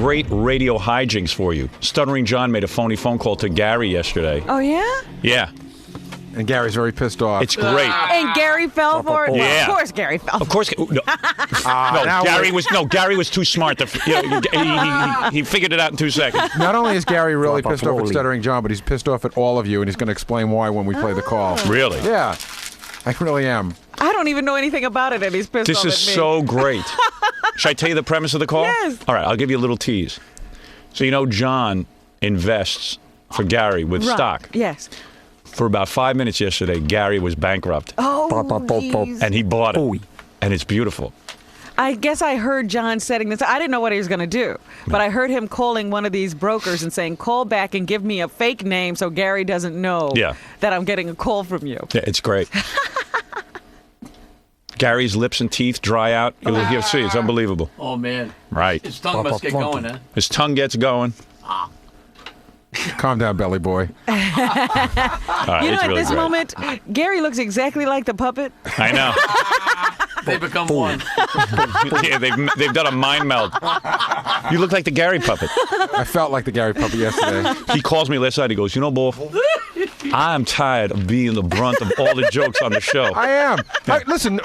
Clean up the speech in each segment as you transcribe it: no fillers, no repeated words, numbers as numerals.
great radio hijinks for you. Stuttering John made a phony phone call to Gary yesterday. Oh, yeah? Yeah. And Gary's very pissed off. It's great. And Gary fell for it? Yeah. Well, of course Gary fell. Of course. No, Gary was too smart. He figured it out in 2 seconds. Not only is Gary really pissed off at Stuttering John, but he's pissed off at all of you, and he's going to explain why when we play the call. Really? Yeah. I really am. I don't even know anything about it, and he's pissed off at me. This is so great. Should I tell you the premise of the call? Yes. All right, I'll give you a little tease. So John invests for Gary with stock. Yes. For about 5 minutes yesterday, Gary was bankrupt. Oh, geez. And he bought it. And it's beautiful. I guess I heard John setting this. I didn't know what he was going to do, but I heard him calling one of these brokers and saying, call back and give me a fake name so Gary doesn't know that I'm getting a call from you. Yeah, it's great. Gary's lips and teeth dry out. You'll see. It's unbelievable. Oh, man. Right. His tongue must get going, huh? His tongue gets going. Calm down, belly boy. Right, at really this great. moment, Gary looks exactly like the puppet. I know. They become one. Yeah, they've done a mind meld. You look like the Gary puppet. I felt like the Gary puppet yesterday. He calls me last night. He goes, Bo, I'm tired of being the brunt of all the jokes on the show. I am. Listen,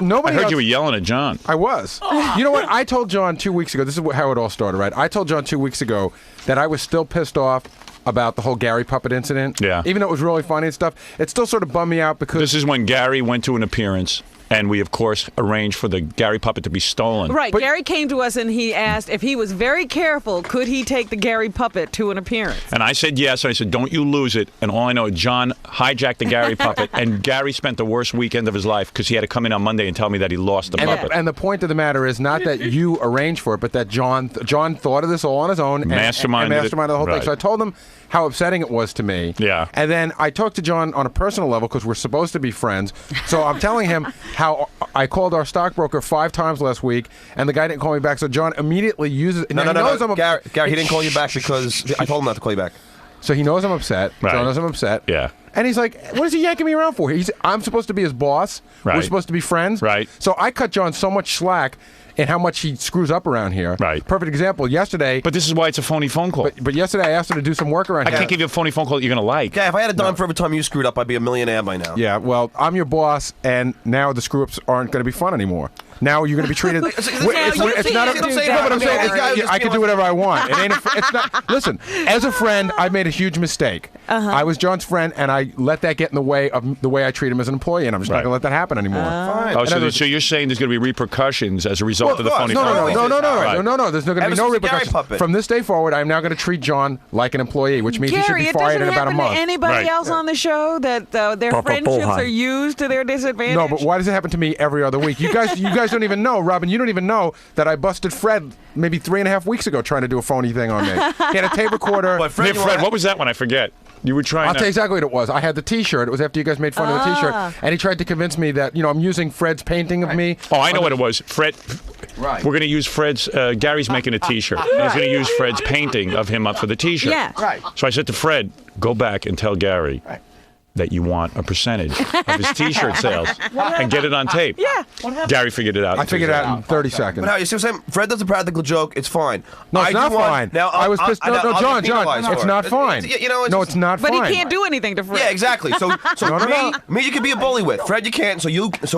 nobody I heard else... you were yelling at John. I was. You know what? I told John 2 weeks ago, this is how it all started, right? I told John 2 weeks ago that I was still pissed off about the whole Gary puppet incident. Yeah. Even though it was really funny and stuff, it still sort of bummed me out because... This is when Gary went to an appearance, and we, of course, arranged for the Gary puppet to be stolen. Right. Gary came to us and he asked if he was very careful, could he take the Gary puppet to an appearance? And I said yes. I said, don't you lose it. And all I know, John hijacked the Gary puppet, and Gary spent the worst weekend of his life because he had to come in on Monday and tell me that he lost the puppet. And the point of the matter is not that you arranged for it, but that John thought of this all on his own. Masterminded the whole thing. So I told him how upsetting it was to me. Yeah. And then I talked to John on a personal level because we're supposed to be friends. So I'm telling him how I called our stockbroker 5 times last week, and the guy didn't call me back. So John immediately uses... No. Gary, he didn't call you back because I told him not to call you back. So he knows I'm upset. Right. John knows I'm upset. Yeah. And he's like, what is he yanking me around for? I'm supposed to be his boss. Right. We're supposed to be friends. Right. So I cut John so much slack in how much he screws up around here. Right. Perfect example, yesterday... But this is why it's a phony phone call. But yesterday I asked him to do some work around here. I can't give you a phony phone call that you're going to like. Yeah, if I had a dime for every time you screwed up, I'd be a millionaire by now. Yeah, well, I'm your boss, and now the screw-ups aren't going to be fun anymore. Now you're going to be treated... it's not I can do whatever I want. It's not... Listen, as a friend, I made a huge mistake. I was John's friend, and I let that get in the way of the way I treat him as an employee, and I'm just not going to let that happen anymore. Fine. Oh, so you're saying there's going to be repercussions as a result of the phony phone call? No. There's not going to be no repercussions. From this day forward, I'm now going to treat John like an employee, which means he should be fired in about a month. To anybody else on the show that their friendships are used to their disadvantage? No, but why does it happen to me every other week? You guys don't even know, Robin. You don't even know that I busted Fred maybe 3.5 weeks ago trying to do a phony thing on me. He had a tape recorder. Hey, Fred, what was that one? I forget. You were trying I'll tell you exactly what it was. I had the T-shirt. It was after you guys made fun of the T-shirt. And he tried to convince me that, I'm using Fred's painting of me. Oh, I know what it was. Fred. Right. We're going to use Fred's... Gary's making a T-shirt. He's going to use Fred's painting of him up for the T-shirt. Yeah. Right. So I said to Fred, go back and tell Gary that you want a percentage of his T-shirt sales and get it on tape. Yeah. Gary figured it out. I figured it out in 30 seconds. But how you see what I'm saying? Fred does a practical joke. It's fine. No, it's not fine. Now, I was pissed. No, John, it's not fine. No, it's not fine. But he can't do anything to Fred. Yeah, exactly. So me, you could be a bully with. Fred, you can't. So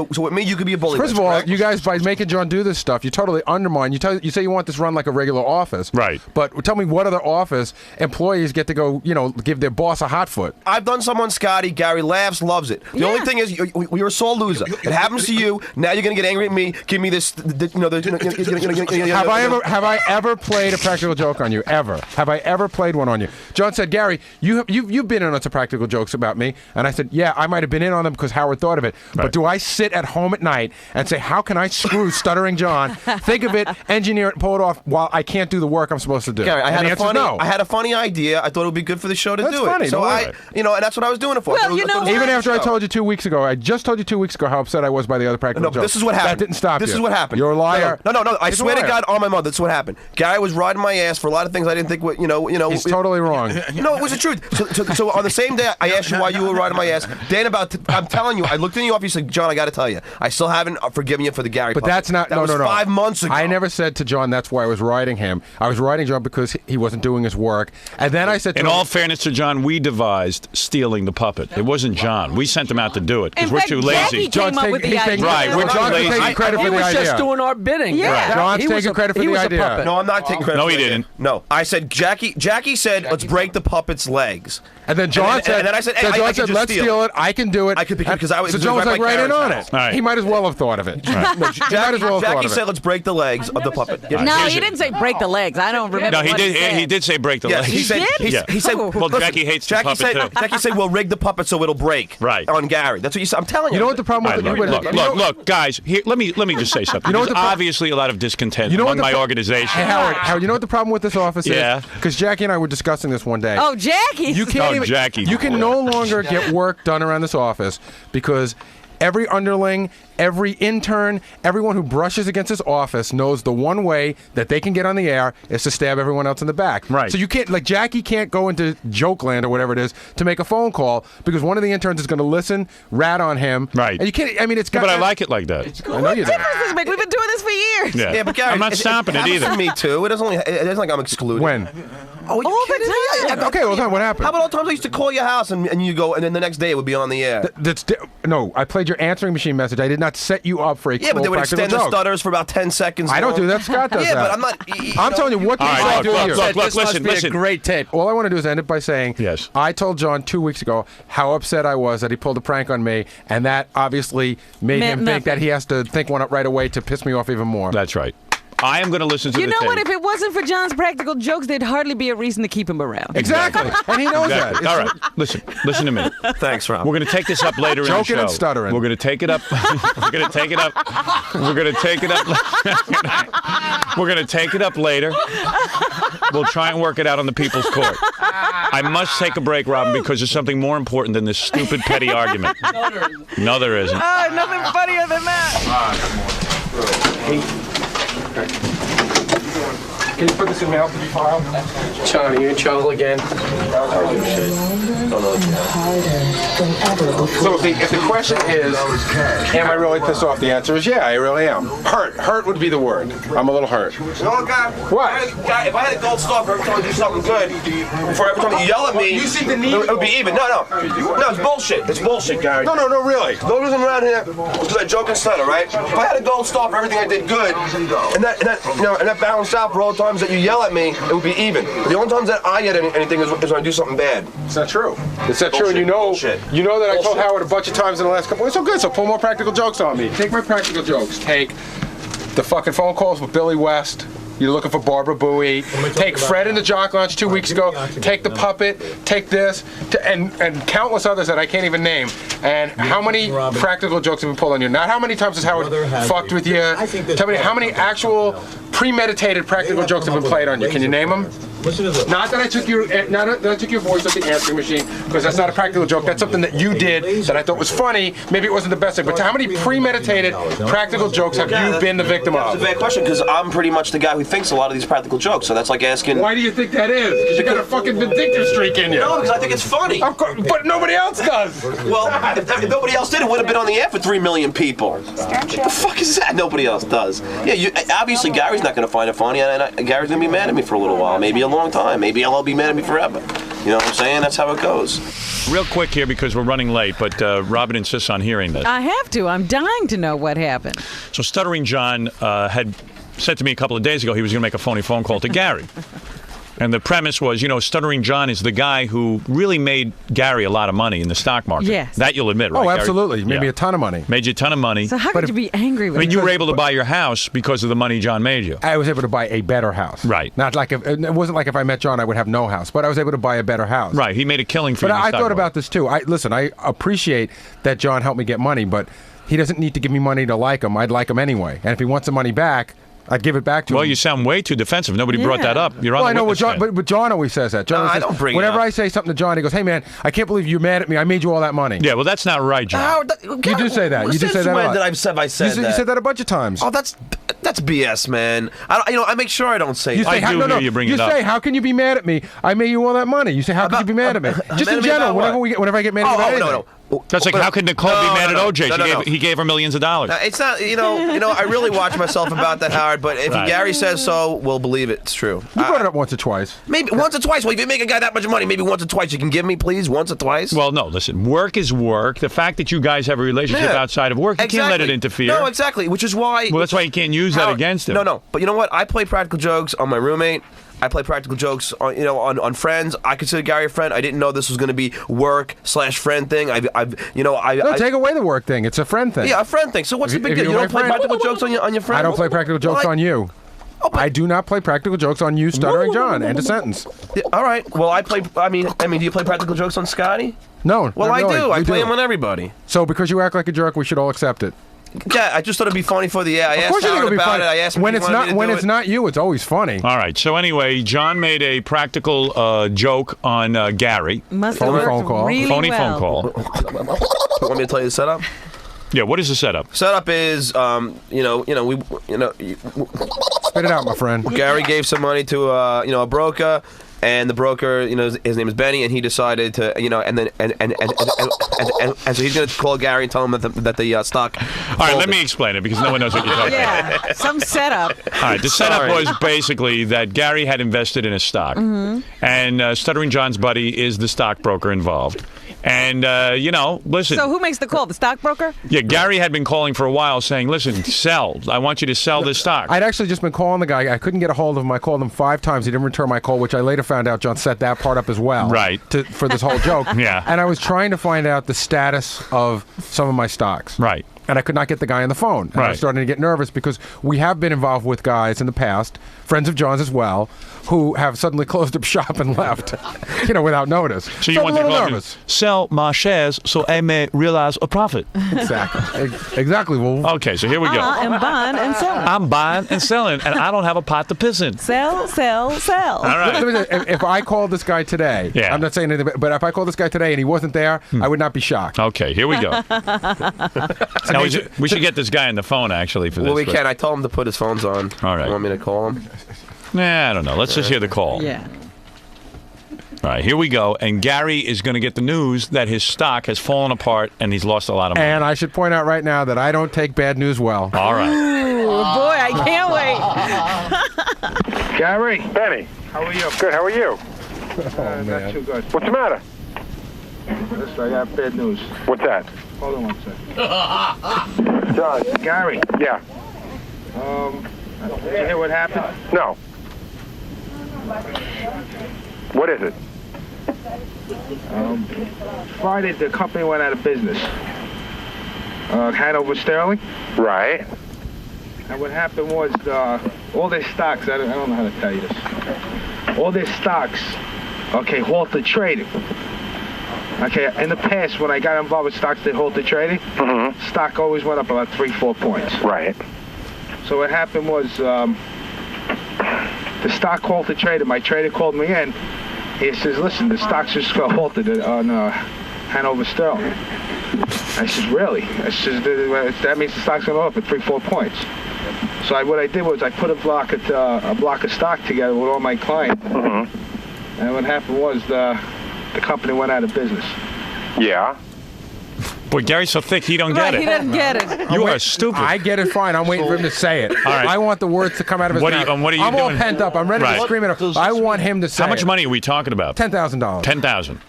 with me, you could be a bully with. First of all, you guys, by making John do this stuff, you totally undermine. You say you want this run like a regular office. Right. But tell me what other office employees get to go, give their boss a hot foot? I've done some on Scotty. Gary laughs, loves it. The only thing is, you're a sore loser. It happens to you. Now you're gonna get angry at me. Give me this. Have I ever played a practical joke on you? Ever? Have I ever played one on you? John said, Gary, you've been in on some practical jokes about me, and I said, yeah, I might have been in on them because Howard thought of it. Right. But do I sit at home at night and say, how can I screw Stuttering John? Think of it, engineer it, pull it off while I can't do the work I'm supposed to do? Gary, I had a funny idea. I thought it would be good for the show to do funny, it. So and that's what I was doing it for. Well, you know what? Even after I told you 2 weeks ago, I just told you 2 weeks ago how upset I was by the other practical joke. No, this is what happened. That didn't stop you. This is what happened. You're a liar. No. I He's a swear to liar. God on my mother, this is what happened. Gary was riding my ass for a lot of things I didn't think would, He's totally wrong. No, it was the truth. So on the same day, I asked you why you were riding my ass. Dan, I'm telling you, I looked in your office. You said, John, I got to tell you, I still haven't forgiven you for the Gary. But puppet. that's not. That No. was 5 months ago. I never said to John that's why I was riding him. I was riding John because he wasn't doing his work. And then I said to In him, all fairness to John, we devised stealing the puppet. It wasn't John. We sent him out to do it because In we're fact, too Jackie lazy. came up with the idea. Right, we're too John's lazy. taking credit for He the was idea. just doing our bidding. Yeah. Right. John's He was taking credit for he the was a idea. puppet. No, I'm not taking credit. No, for he the idea. didn't. No, I said Jackie said, let's break the puppet's legs. And then John said, and then I said, hey, I John could said, just let's steal it. I can do it. I could because I was So John was like right in on it. Right. He might as well have thought of it. He might as well have thought Jackie of said, it. let's break the legs of the puppet. No, Here's he it. didn't say break the legs. I don't remember. No, he what did. said. He did say break the Yes, legs. he said. did? Yeah. He said. Well, listen, Jackie hates the puppet, too. Jackie said, "We'll rig the puppet so it'll break." Right. On Gary. That's what you said. I'm telling you. You know what the problem All with right, look, guys. Here, let me just say something. You know what There's the pro- obviously a lot of discontent You know what among the my pro- organization. Hey, Howard, you know what the problem with this office Yeah. is? Because Jackie and I were discussing this one day. Oh, Jackie. You can't Oh, even. Jackie. You can no longer get work done around this office because every underling, every intern, everyone who brushes against this office knows the one way that they can get on the air is to stab everyone else in the back. Right. So you can't, like Jackie can't go into Jokeland or whatever it is to make a phone call because one of the interns is going to listen, rat on him. Right. And you can't. I mean, it's got. But I like it like that. I know you do. difference does it make? We've been doing this for years. Yeah. Yeah, but Gary, I'm not stopping it happens either. to me too. It isn't like I'm excluded. When? Oh, you All the kidding me? time. Okay, well, what happened? How about all the times I used to call your house and you go, and then the next day it would be on the air? No, I played your answering machine message. I did not set you up for a Yeah, but they would practical extend the joke. stutters for about 10 seconds. I don't long. do that. Scott does Yeah, that. but I'm not. I'm telling you what All these right, guys do look, here. look, This must be listen. a great tape. All I want to do is end it by saying, Yes. I told John 2 weeks ago how upset I was that he pulled a prank on me, and that obviously made Meant him think nothing. that he has to think one up right away to piss me off even more. That's right. I am going to listen to You the know tape. what? If it wasn't for John's practical jokes, there'd hardly be a reason to keep him around. Exactly. And he knows Exactly. that. All right. Listen to me. Thanks, Rob. We're going to take this up later in the Joking show. and stuttering. We're going to take it up. We're going to take it up. We're going to take it up. We're going to take it up later. We'll try and work it out on the People's Court. I must take a break, Robin, because there's something more important than this stupid, petty argument. No, there isn't. Oh, nothing funnier than that. Can you put this in mail to be filed? John, are you in trouble again? So if the question is, am I really pissed off? The answer is yeah, I really am. Hurt. Hurt would be the word. I'm a little hurt. You know what, guy? What? If I had a gold star for every time you do something good, for every time you yell at me, You see the need- it would be even. No, it's bullshit. It's bullshit, Gary. No, really. The only reason I'm around here was because I joke and stutter, right? If I had a gold star for everything I did good, and that balanced out for all the times that you yell at me, it would be even. But the only times that I get anything is when I do something bad. It's not true. It's not true, and you know Bullshit. that I told Bullshit. Howard a bunch of times in the last couple weeks. So good, so pull more practical jokes on me. Take my practical jokes. Take the fucking phone calls with Billy West. You're looking for Barbara Bowie. Take Fred in the Jock Lounge 2 weeks ago. Take the puppet. Take this, and countless others that I can't even name. And how many practical jokes have been pulled on you? Not how many times has Howard fucked with you. Tell me how many actual premeditated practical jokes have been played on you. Can you name them? Not that I took your voice off the answering machine, because that's not a practical joke. That's something that you did that I thought was funny. Maybe it wasn't the best thing, but how many premeditated practical jokes have you been the victim That's of? a bad question, because I'm pretty much the guy who thinks a lot of these practical jokes. So that's like asking. Why do you think that is? Because you got a fucking vindictive streak in you. No, because I think it's funny. Of course, but nobody else does. Well, if nobody else did, it would have been on the air for 3 million people. What the fuck is that? Nobody else does. Yeah, obviously Gary's not going to find it funny, and Gary's going to be mad at me for a little while, maybe a long time. Maybe he'll be mad at me forever. You know what I'm saying? That's how it goes. Real quick here, because we're running late, but Robin insists on hearing this. I have to. I'm dying to know what happened. So Stuttering John had said to me a couple of days ago he was going to make a phony phone call to Gary. And the premise was, Stuttering John is the guy who really made Gary a lot of money in the stock market. Yes. That you'll admit, right? Oh, Gary? absolutely. Made me Yeah. a ton of money. Made you a ton of money. So how could you be angry with I mean, him? you were able to buy your house because of the money John made you. I was able to buy a better house. Right. Not like it wasn't like if I met John, I would have no house, but I was able to buy a better house. Right. He made a killing for But you. in the I stock thought market. about this too. I appreciate that John helped me get money, but he doesn't need to give me money to like him. I'd like him anyway. And if he wants the money back, I'd give it back to him. Well, you sound way too defensive. Nobody brought that up. You're on I the know, witness stand. but John always says that. John always I says, don't bring it whenever up. I say something to John, he goes, "Hey man, I can't believe you're mad at me. I made you all that money." Yeah, well, that's not right, John. You do say that. You do say that a When lot. did I said I said You that? said that a bunch of times. Oh, that's BS, man. I make sure I don't say You that. say, I do hear you bring it up. say, how can you be mad at me? I made you all that money. You say, how can you be mad at me? Just in general, whenever I get mad at you about anything. That's like, how could Nicole be mad at OJ? He gave her millions of dollars. It's not, I really watch myself about that, Howard, but if Gary says so, we'll believe it. It's true. You brought it up once or twice. Maybe once or twice. Well, if you make a guy that much money, maybe once or twice you can give me, please, once or twice. Well, no, listen, work is work. The fact that you guys have a relationship outside of work, you can't let it interfere. No, exactly, which is why... Well, that's why you can't use that against him. No, but you know what? I play practical jokes on my roommate. I play practical jokes on, on friends. I consider Gary a friend. I didn't know this was going to be work/friend thing. No, take away the work thing. It's a friend thing. Yeah, a friend thing. So what's the big deal? You don't play practical jokes on your friend? I don't play practical jokes on you. I do not play practical jokes on you, Stuttering John. End of sentence. Yeah, all right. Well, I mean, do you play practical jokes on Scotty? No. Well, not I really. do. I We play do. them on everybody. So because you act like a jerk, we should all accept it. Yeah, I just thought it'd be funny for the. I Of asked course you think Howard it'll be about funny. it. I asked him when if it's he wanted not me to when do it's it. not you, it's always funny. All right. So anyway, John made a practical joke on Gary. Must Phony have phone worked call. really Phony well. phone call. Want me to tell you the setup? Yeah. What is the setup? Setup is, we. Spit it out, my friend. Gary gave some money to a broker, and the broker, his name is Benny, and he decided to, and so he's going to call Gary and tell him that the stock. All right, let me explain it because no one knows what you're talking about. Yeah, some setup. All right, the setup was basically that Gary had invested in a stock, and Stuttering John's buddy is the stockbroker involved. And, listen. So who makes the call? The stockbroker? Yeah, Gary had been calling for a while saying, listen, sell. I want you to sell this stock. I'd actually just been calling the guy. I couldn't get a hold of him. I called him 5 times. He didn't return my call, which I later found out John set that part up as well. Right. For this whole joke. Yeah. And I was trying to find out the status of some of my stocks. Right. And I could not get the guy on the phone. And I was starting to get nervous because we have been involved with guys in the past, friends of John's as well, who have suddenly closed up shop and left, without notice. So you want to call him, sell my shares so I may realize a profit. Exactly. Exactly. Well, okay, so here we go. I'm buying and selling. I'm buying and selling, and I don't have a pot to piss in. Sell, sell, sell. All right. if I called this guy today, I'm not saying anything, but if I called this guy today and he wasn't there, I would not be shocked. Okay, here we go. Now, we should get this guy on the phone, actually, for this. Well, we can. I told him to put his phones on. All right. You want me to call him? Nah, I don't know. Let's just hear the call. Yeah. All right, here we go. And Gary is going to get the news that his stock has fallen apart and he's lost a lot of money. And I should point out right now that I don't take bad news well. All right. Ooh, boy, I can't wait. Gary. Benny. How are you? Good, how are you? Not too good. What's the matter? Listen, I got bad news. What's that? Hold on one second. John. Gary. Yeah. Did you hear what happened? No. What is it? Friday, the company went out of business. Hanover Sterling. Right. And what happened was all their stocks, I don't know how to tell you this. All their stocks, halted trading. Okay, in the past, when I got involved with stocks that halted trading, stock always went up about 3-4 points. Right. So what happened was the stock halted trading. My trader called me in. He says, listen, the stock's just got halted on Hanover Sterling. I says, really? I says, that means the stock's going to go up at 3-4 points. So what I did was I put a block of stock together with all my clients. And what happened was the company went out of business. Yeah. Boy, Gary's so thick he don't get it. He doesn't get it. You are stupid. I get it fine. I'm waiting for him to say it. All right. I want the words to come out of his mouth. What are you I'm doing? all pent up. I'm ready to scream it. I want him to say How much it. money are we talking about? $10,000. $10,000.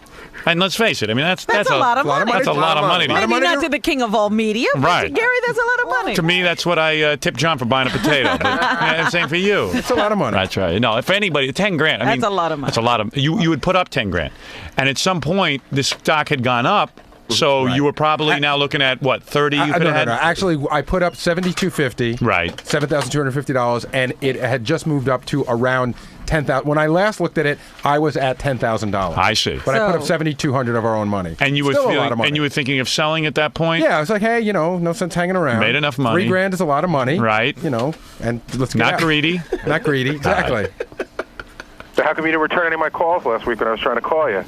And let's face it. I mean, that's a lot of money. That's a lot of money. Maybe not to the king of all media, but Right. to Gary, that's a lot of money. To me, that's what I tip John for buying a potato. But same for you. It's a lot of money. That's right. No, if anybody, 10 grand. I mean, That's a lot of money. That's a lot of. You would put up 10 grand, and at some point, the stock had gone up. So you were probably now looking at what, 30? You could have had. No. Actually, I put up $7,250. Right. $7,250, and it had just moved up to around $10,000. When I last looked at it, I was at $10,000. I see. But I put up $7,200 of our own money. And you were Still a lot of money. and you were thinking of selling at that point? Yeah, I was like, hey, no sense hanging around. Made enough money. $3,000 is a lot of money. Right. And let's get Not out. greedy. Not greedy, exactly. So how come you didn't return any of my calls last week when I was trying to call you?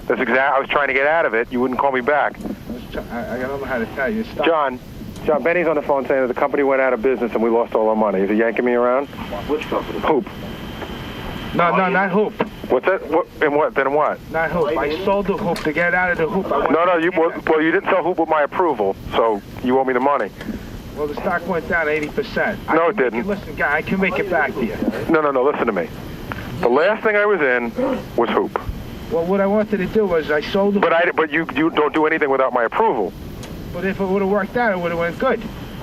I was trying to get out of it. You wouldn't call me back. I don't know how to tell you. Stop. John, Benny's on the phone saying that the company went out of business and we lost all our money. Is he yanking me around? Which company? Hoop. No, not Hoop. What's that? Then what? Not Hoop. I sold the Hoop to get out of the Hoop. You didn't sell Hoop with my approval, so you owe me the money. Well, the stock went down 80%. No, it didn't. Listen, guy, I can make it back to you. No, listen to me. The last thing I was in was Hoop. Well, what I wanted to do was I sold the Hoop. But you don't do anything without my approval. But if it would have worked out, it would have went good.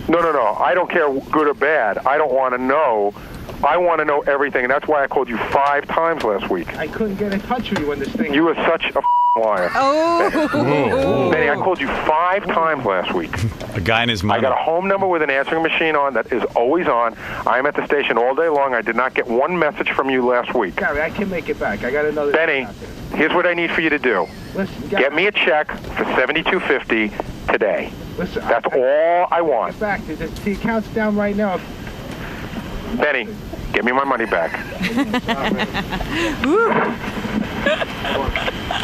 No. I don't care good or bad. I don't want to know. I want to know everything, and that's why I called you 5 times last week. I couldn't get in touch with you when this thing... You were such a liar. Oh. Benny, I called you 5 times last week. A guy in his money. I got a home number with an answering machine on that is always on. I'm at the station all day long. I did not get one message from you last week. Gary, I can make it back. I got another... Benny, here's what I need for you to do. Listen, Gary, get me a check for $72.50 today. Listen, that's all I want. Back. The account's down right now. Benny, get me my money back.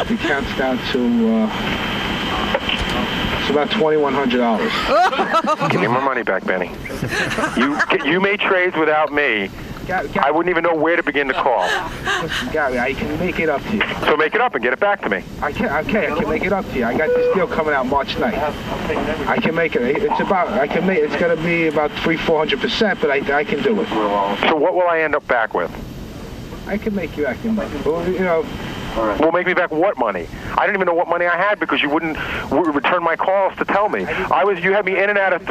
The account's down to it's about $2,100. Give me my money back, Benny. You made trades without me. I wouldn't even know where to begin to call. Listen, Gary, I can make it up to you. So make it up and get it back to me. I can make it up to you. I got this deal coming out March 9th. I can make it. It's going to be about 300-400%, but I can do it. So what will I end up back with? I can make you back your money. Well, Will make me back what money? I didn't even know what money I had because you wouldn't return my calls to tell me. You had me in and out of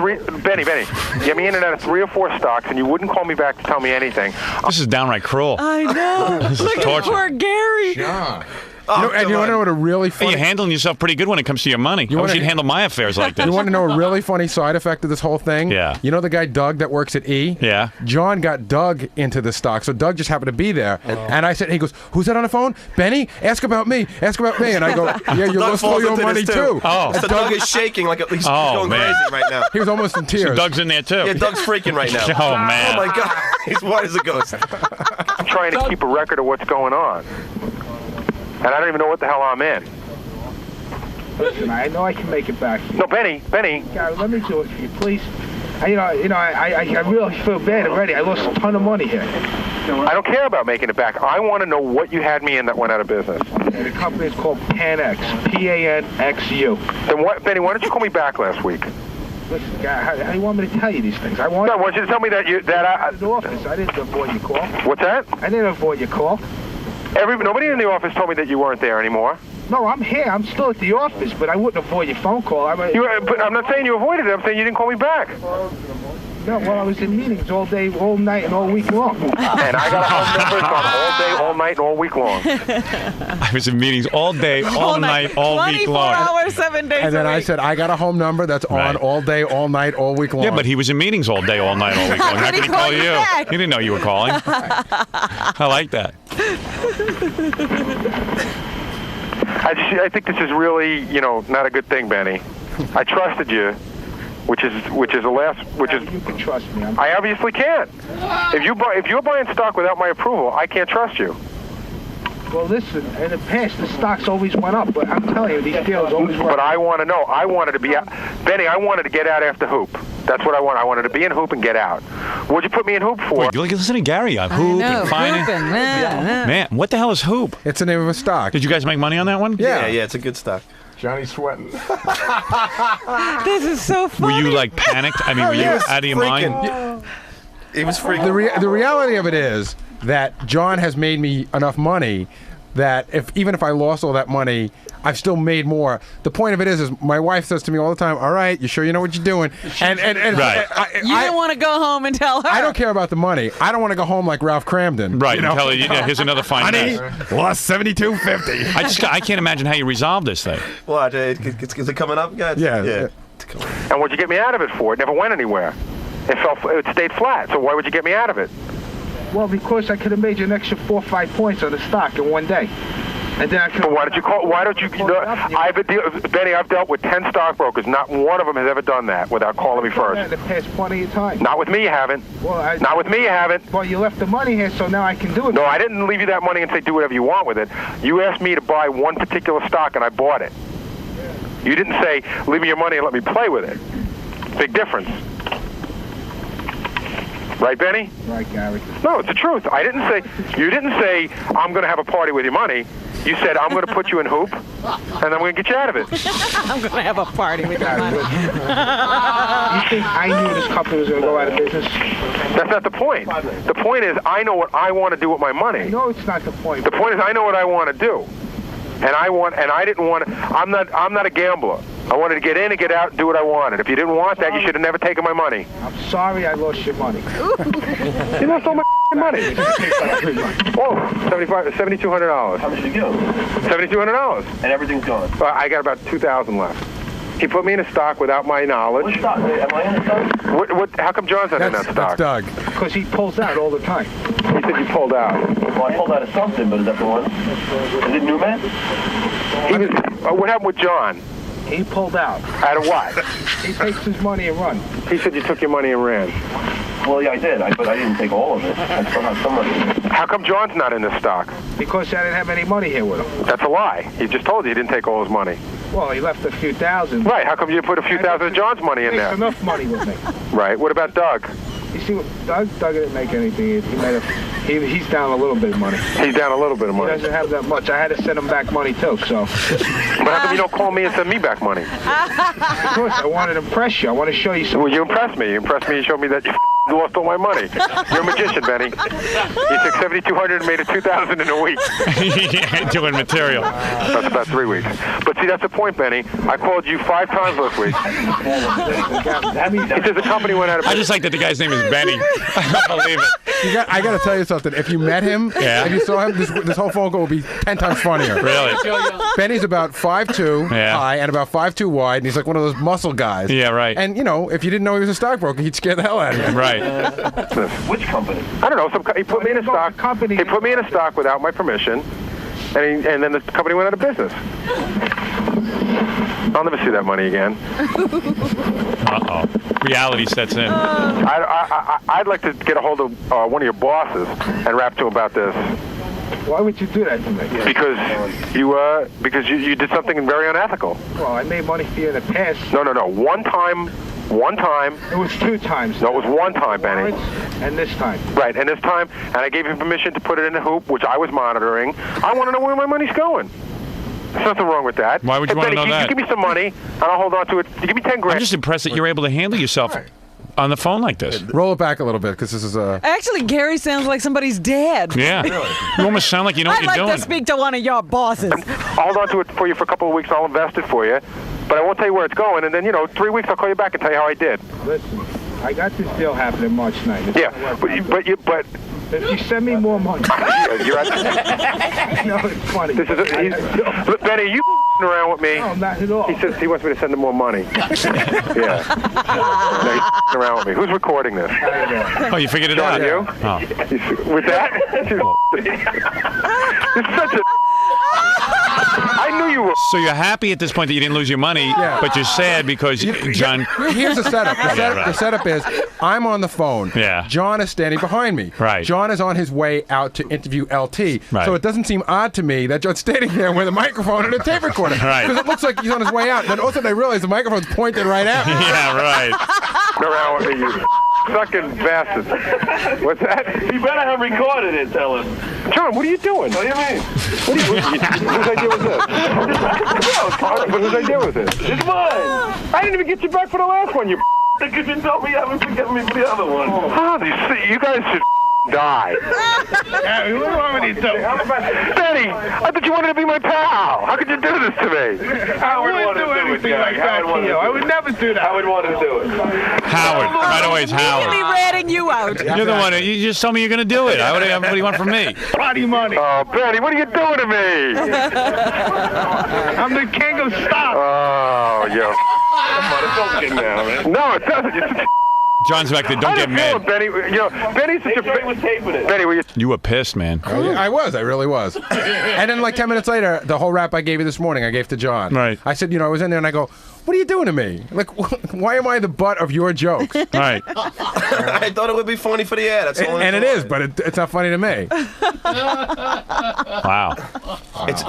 Benny, you had me in and out of 3 or 4 stocks, and you wouldn't call me back to tell me anything. This is downright cruel. I know. This is Look torture. at poor Gary. John. And you want to know what a really funny... Hey, you're handling yourself pretty good when it comes to your money. I wish you'd handle my affairs like this. You want to know a really funny side effect of this whole thing? Yeah. You know the guy Doug that works at E? Yeah. John got Doug into the stock, so Doug just happened to be there. And I said, he goes, who's that on the phone? Benny? Ask about me. And I go, yeah, you lost all your money too. Oh. So Doug is shaking like he's going crazy right now. He was almost in tears. So Doug's in there too. Yeah, Doug's freaking right now. Oh, man. Oh, my God. He's white as a ghost. I'm trying to keep a record of what's going on. And I don't even know what the hell I'm in. Listen, I know I can make it back. No, Benny. Gary, let me do it for you, please. I really feel bad already. I lost a ton of money here. I don't care about making it back. I want to know what you had me in that went out of business. The company is called PanX. PANXU. Then what, Benny? Why don't you call me back last week? Listen, Gary, how do you want me to tell you these things? I want you to tell me that I didn't avoid your call. What's that? I didn't avoid your call. Nobody in the office told me that you weren't there anymore. No, I'm here. I'm still at the office, but I wouldn't avoid your phone call. But I'm not saying you avoided it. I'm saying you didn't call me back. No, well, I was in meetings all day, all night, and all week long. And I got a home number. It's on all day, all night, and all week long. I was in meetings all day, all night, all week long. 24 hours, 7 days And then a week. I said, I got a home number that's on all day, all night, all week long. Yeah, but he was in meetings all day, all night, all week long. How could he call you? back? He didn't know you were calling. I like that. I think this is really, not a good thing, Benny. I trusted you, which is the last. You can trust me. I obviously can't. If you're buying stock without my approval, I can't trust you. Well, listen, in the past, the stocks always went up, but I'm telling you, these deals always went up. But I want to know. I wanted to be out. Benny, I wanted to get out after Hoop. That's what I wanted. I wanted to be in Hoop and get out. What'd you put me in Hoop for? Wait, listen to Gary on Hoop and finance. Man, what the hell is Hoop? It's the name of a stock. Did you guys make money on that one? Yeah, it's a good stock. Johnny's sweating. This is so funny. Were you like panicked? I mean, were you out of your mind? He was freaking. The reality of it is that John has made me enough money that even if I lost all that money, I've still made more. The point of it is my wife says to me all the time, all right, you sure you know what you're doing? And Right. You don't want to go home and tell her. I don't care about the money. I don't want to go home like Ralph Cramden. Right, and tell her, here's another fine Honey, mess. lost $72.50. I can't imagine how you resolve this thing. What? Is it coming up, guys? Yeah. And what'd you get me out of it for? It never went anywhere. It stayed flat. So why would you get me out of it? Well, because I could have made you an extra 4 or 5 points on the stock in one day. And then I could. But why don't you? Benny, I've dealt with 10 stockbrokers. Not one of them has ever done that without calling me first. In the past plenty of time. Not with me, you haven't. Well, Not with me, you haven't. Well, you left the money here, so now I can do it. No, I didn't leave you that money and say do whatever you want with it. You asked me to buy one particular stock, and I bought it. You didn't say leave me your money and let me play with it. Big difference. Right, Benny? Right, Gary. No, it's the truth. You didn't say I'm going to have a party with your money. You said I'm going to put you in hoop, and I'm going to get you out of it. I'm going to have a party with your money. You think I knew this company was going to go out of business? That's not the point. The point is I know what I want to do with my money. No, it's not the point. The point is I know what I want to do. I'm not a gambler. I wanted to get in and get out and do what I wanted. If you didn't want that, you should have never taken my money. I'm sorry I lost your money. You lost all my money. Oh, $7,200. How much did you give him? $7,200. And everything's gone. I got about $2,000 left. He put me in a stock without my knowledge. What stock? Am I in the stock? How come John's not in that stock? That's Doug. Because he pulls out all the time. He said you pulled out. Well, I pulled out of something, but is that the one? Is it Newman? What happened with John? He pulled out. Out of what? He takes his money and runs. He said you took your money and ran. Well, yeah, I did, but I didn't take all of it. I still have some money. How come John's not in this stock? Because I didn't have any money here with him. That's a lie. He just told you he didn't take all his money. Well, he left a few thousand. Right. How come you put a few thousand of John's money in there? Enough money with me. Right. What about Doug? You see, Doug didn't make anything. He's down a little bit of money. He's down a little bit of money. He doesn't have that much. I had to send him back money, too, so. But how come you don't call me and send me back money? Because I wanted to impress you. I want to show you something. Well, you impressed me. You impressed me and showed me that you lost all my money. You're a magician, Benny. You took $7,200 and made it $2,000 in a week. Doing material. That's about 3 weeks. But see, that's the point, Benny. I called you 5 times last week. He says the company went out of business. I just like that the guy's name is Benny. I don't believe it. I got to tell you something. If you met him, if you saw him, this whole phone call would be 10 times funnier. Really? Benny's about 5'2" high and about 5'2" wide, and he's like one of those muscle guys. Yeah, right. And, if you didn't know he was a stockbroker, he'd scare the hell out of you. Right. Which company? I don't know. He put me in a stock. He put me in a stock without my permission, and then the company went out of business. I'll never see that money again. Uh-oh. Reality sets in. I'd like to get a hold of one of your bosses and rap to him about this. Why would you do that to me? Because you did something very unethical. Well, I made money for you in the past. No. One time. It was 2 times. No, it was 1 time, Benny. And this time. Right, and this time, and I gave him permission to put it in the hoop, which I was monitoring. I want to know where my money's going. There's nothing wrong with that. Why would you want to know that? You give me some money, and I'll hold on to it. You give me 10 grand. I'm just impressed that you're able to handle yourself on the phone like this. Roll it back a little bit, because this is a... Actually, Gary sounds like somebody's dad. Yeah. Really? You almost sound like you know what you're doing. I'd like to speak to one of your bosses. I'll hold on to it for you for a couple of weeks. I'll invest it for you. But I won't tell you where it's going. And then, 3 weeks, I'll call you back and tell you how I did. Listen, I got this deal happening March 9th. Yeah, but if you send me more money. You're right. No, it's funny. Look, Benny, you around with me. No, not at all. He says he wants me to send him more money. Yeah. No, he's around with me. Who's recording this? Oh, you figured it out. You? Oh. With that? It's such a... I knew you were. So you're happy at this point that you didn't lose your money, but you're sad because John... Here's the setup. The setup is, I'm on the phone. Yeah. John is standing behind me. Right. John is on his way out to interview LT. Right. So it doesn't seem odd to me that John's standing there with a microphone and a tape recorder. Right. Because it looks like he's on his way out. Then all of a sudden I realize the microphone's pointed right at me. Yeah, right. Around with me, you sucking bastard. What's that? You better have recorded it, tell him. John, what are you doing? What do you mean? Whose idea was this? But whose idea was this? It's mine. I didn't even get you back for the last one, you Because you told me you haven't forgiven me for the other one. You guys should die. Yeah, what do you want me to do? Benny, I thought you wanted to be my pal. How could you do this to me? I wouldn't do anything like that to you. I would never do that. I would want to do it. Howard. By the way, it's Howard. He'll be ratting you out. You're the one. You just told me you're going to do it. What do you want from me? Party money. Oh, Benny, what are you doing to me? I'm the king of stock. Oh, yo. Don't get now, man. No, it doesn't. John's back there. Don't get mad. Benny, Benny's such a Benny, you were pissed, man. I was. I really was. And then like 10 minutes later, the whole rap I gave you this morning, I gave to John. Right. I said, I was in there and I go, what are you doing to me? Like, why am I the butt of your jokes? Right. I thought it would be funny for the ad. That's all. And it is, but it's not funny to me. Wow. It's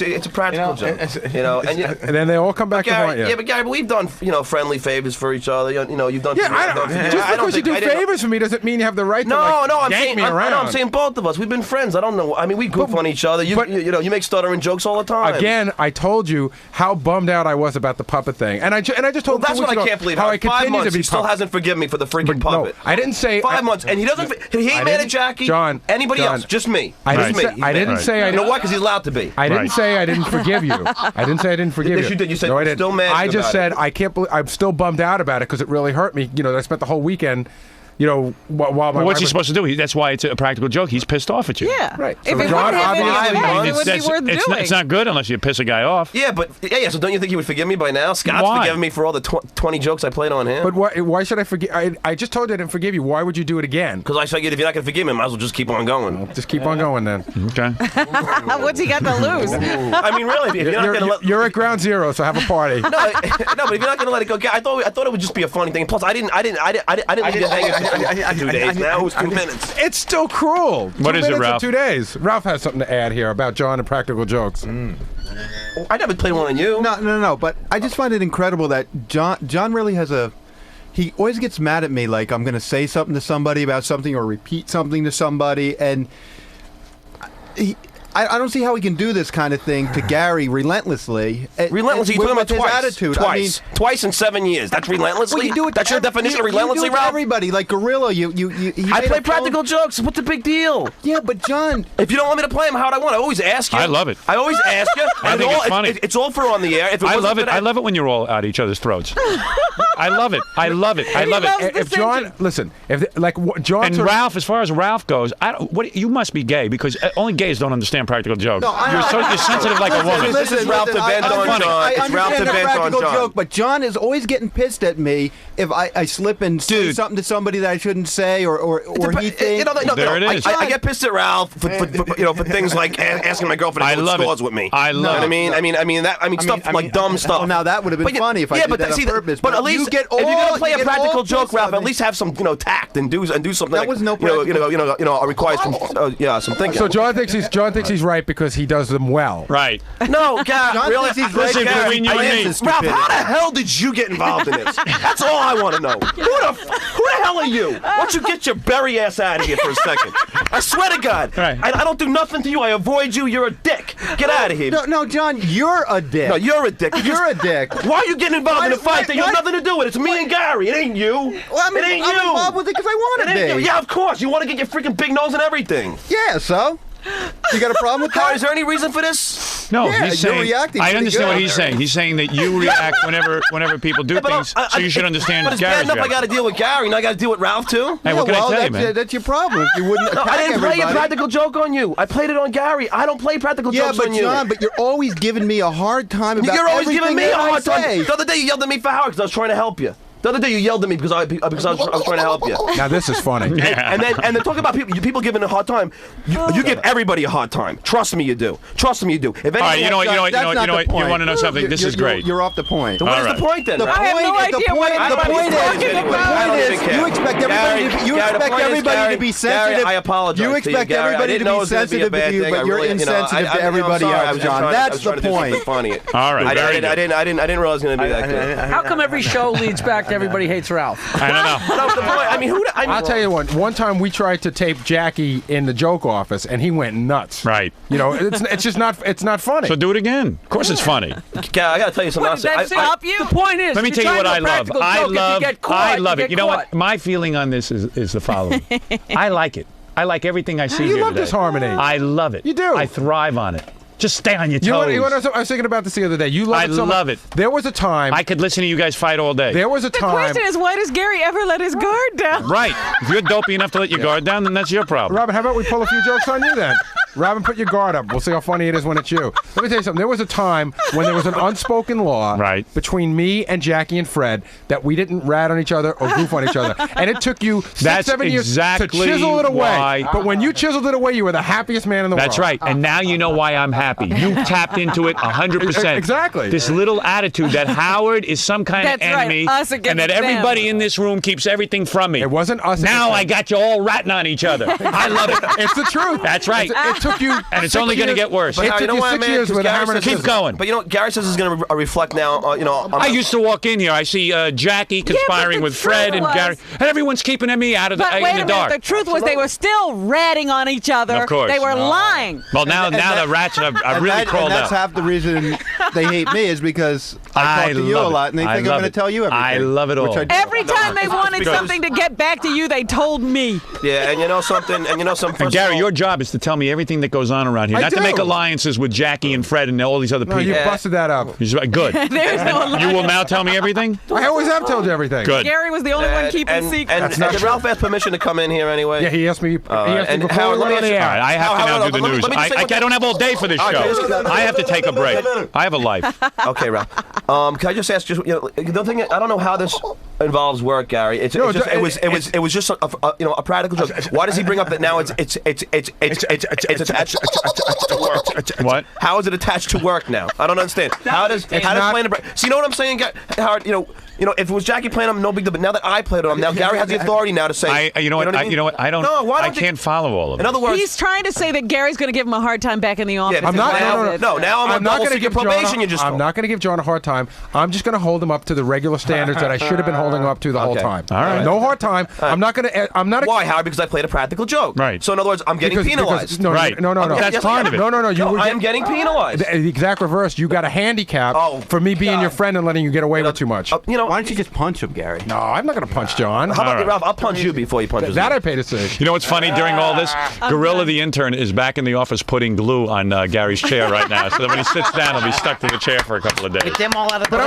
it's a practical joke. And then they all come back to haunt you. Yeah, but Gary, we've done friendly favors for each other. You've done. Just because you do favors for me doesn't mean you have the right to I'm saying both of us. We've been friends. I don't know. I mean, we goof on each other. You make stuttering jokes all the time. Again, I told you how bummed out I was about the puppet thing, and I just told. That's what I can't believe. How I continue 5 months, to be. He still hasn't forgiven me for the freaking puppet. No, I didn't say 5 months, and he doesn't. He ain't mad at Jackie. John, anybody else? Just me. I didn't say. You know why? Because he's allowed to be. I didn't say I didn't forgive you. I didn't say I didn't forgive you. Yes, you did. You said no, I didn't. Still mad. I just said I can't believe. I'm still bummed out about it because it really hurt me. That I spent the whole weekend. While my what's he supposed to do? That's why it's a practical joke. He's pissed off at you. Yeah, right. If it John, it would be worth doing. It's not good unless you piss a guy off. Yeah, but so don't you think he would forgive me by now? Scott's forgiven me for all the 20 jokes I played on him. But why should I forgive? I just told you I didn't forgive you. Why would you do it again? Because I figured if you're not going to forgive me, I might as well just keep on going. Well, just keep on going then. Okay. What's he got to lose? I mean, really, if you're not going to let... You're at ground zero, so have a party. No, but if you're not going to let it go, I thought it would just be a funny thing. Plus, I didn't leave you hanging for 2 days. Now it's 2 minutes. It's still cruel. What is it, Ralph? 2 days. Ralph has something to add here about John and practical jokes. I never played one on you. No. But I just find it incredible that John really has he always gets mad at me, like I'm going to say something to somebody about something or repeat something to somebody, and I don't see how he can do this kind of thing to Gary relentlessly. Relentlessly? You're talking about twice. Attitude. Twice in 7 years. That's relentlessly? Well, you do it. That's your definition of relentlessly, Ralph? Everybody, like Gorilla. I play practical jokes. What's the big deal? Yeah, but John, if you don't want me to play them, how'd I want? I always ask you. I love it. I always ask you. I think it's funny. It's all for on the air. I love it. I love it when you're all at each other's throats. I love it. I love it. I love it. If John, listen, John and Ralph, as far as Ralph goes, you must be gay because only gays don't understand practical jokes. No, you're sensitive like a woman. This is Ralph to vent on John. It's Ralph to vent on John. Joke, but John is always getting pissed at me if I slip and say something to somebody that I shouldn't say or he thinks. There it is. I get pissed at Ralph for things like asking my girlfriend to go to scores with me. I love it. I mean stuff like dumb stuff. Well, now that would have been funny if I did that on purpose. But at least if you're gonna play a practical joke, Ralph, at least have some tact and do something. That was no practical. Requires some thinking. So John thinks he's right because he does them well. Right. No, Gary, really? Listen, between you and me. Ralph, how the hell did you get involved in this? That's all I want to know. Who the hell are you? Why don't you get your berry ass out of here for a second? I swear to God. Right. I don't do nothing to you. I avoid you. You're a dick. Get out of here. No, John, you're a dick. No, you're a dick. You're a dick. Why are you getting involved in a fight that you have nothing to do with? It's me and Gary. It ain't you. Well, it ain't I'm you. involved with it because I want to be. Yeah, of course. You want to get your freaking big nose and everything. Yeah, so? You got a problem with that? Is there any reason for this? No, yeah, he's saying. I understand what he's saying. He's saying that you react whenever people do things, so you should understand. But it's bad enough I got to deal with Gary, and I got to deal with Ralph too. Hey, what can I tell you, man? That's your problem. If you wouldn't I didn't play a practical joke on you. I played it on Gary. I don't play practical jokes on you. Yeah, but John, but you're always giving me a hard time about You're always giving me a hard time. The other day you yelled at me for Howard because I was trying to help you. The other day you yelled at me because I was trying to help you. Now this is funny. And then talk about people giving a hard time. You give everybody a hard time. Trust me, you do. Trust me, you do. If all right, you know what? You want to know something? This is great. You're off the point. So what is the point then? The point is you expect everybody to be sensitive. I apologize. You expect everybody to be sensitive to you, but you're insensitive to everybody else, John. That's the point. All right. I didn't realize it was going to be that good. How come every show leads back to everybody hates Ralph? I don't know. That was the point. I'll tell you one time we tried to tape Jackie in the joke office, and he went nuts. Right. It's just not funny. So do it again. Of course it's funny. I got to tell you something else. Does that stop you? The point is, let me tell you what I love. I love it. You know what? what? My feeling on this is the following. I like it. I like everything I see here You love today. this harmony. I love it. You do. I thrive on it. Just stay on your toes. You want to know something? I was thinking about this the other day. You love it so much. I love it. There was a time. I could listen to you guys fight all day. There was a time. The question is, why does Gary ever let his guard down? Right. If you're dopey enough to let your guard down, then that's your problem. Robin, how about we pull a few jokes on you then? Robin, put your guard up. We'll see how funny it is when it's you. Let me tell you something. There was a time when there was an unspoken law between me and Jackie and Fred that we didn't rat on each other or goof on each other. And it took you 6-7 years to chisel it away. But when you chiseled it away, you were the happiest man in the world. That's right. And now you know why I'm happy. You tapped into it 100%. Exactly. This little attitude that Howard is some kind of enemy and that everybody in this room keeps everything from me. It wasn't us. Now I got you all ratting on each other. I love it. It's the truth. That's right. It took you and it's only going to get worse. It took you 6 years with a hammer and keep going. But you know, Gary says it's going to reflect now. I used to walk in here. I see Jackie conspiring with Fred and Gary, and everyone's keeping me out of the in the dark. The truth was they were still ratting on each other. Of course. They were lying. Well, now the rats have really crawled out. That's half the reason they hate me is because I talk to you a lot, and they think I'm going to tell you everything. I love it all. Every time they wanted something to get back to you, they told me. Yeah, and you know something, And Gary, your job is to tell me everything that goes on around here, not to make alliances with Jackie and Fred and all these other people. You busted that up. Good. There's no alliance. You will now tell me everything? I always have told you everything. Good. Gary was the only one keeping secrets. And did Ralph ask permission to come in here anyway? Yeah, he asked me. And before Howard, we went on the air. I have to now do the news. I don't have all day for this show. I have to take a break. I have a life. Okay, Ralph. Can I just ask? The thing I don't know how this involves work, Gary. It was just a practical joke. Why does he bring up that now it's attached to work? What? How is it attached to work now? I don't understand. How does playing the see? You know what I'm saying, Howard? If it was Jackie playing him, no big deal. But now that I played him, now Gary has the authority now to say. You know what? I don't. No, I can't follow all of it. In other words, he's trying to say that Gary's going to give him a hard time back in the office. Yeah, I'm not. No. Now I'm not going to give probation. I'm not going to give John a hard time. I'm just going to hold him up to the regular standards that I should have been holding him up to the whole time. All right. No hard time. I'm not going to. I'm not. Why, Howard? Because I played a practical joke. Right. So in other words, I'm getting penalized. No. That's part of it. No. I am getting penalized. The exact reverse. You got a handicap for me being your friend and letting you get away with too much. Why don't you just punch him, Gary? No, I'm not going to punch John. How about Ralph? I'll punch you before you punch me. That I pay to see. You know what's funny? During all this, Gorilla the intern is back in the office putting glue on Gary's chair right now, so that when he sits down, he'll be stuck to the chair for a couple of days. Get them all out of the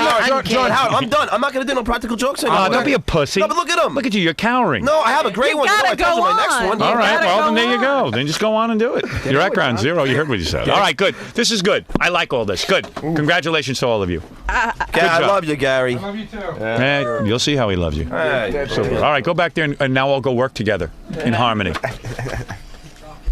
John, Howard, I'm done. I'm not going to do no practical jokes anymore. Don't be a pussy. No, but look at him. Look at you. You're cowering. No, I have a great one. Gotta go my next one. All right, well, then there you go. Then just go on and do it. You're at ground zero. You heard what you said. All right, good. This is good. I like all this. Good. Congratulations to all of you. I love you, Gary. I love you too. You'll see how he loves you. Super. All right, go back there and now we'll go work together in harmony.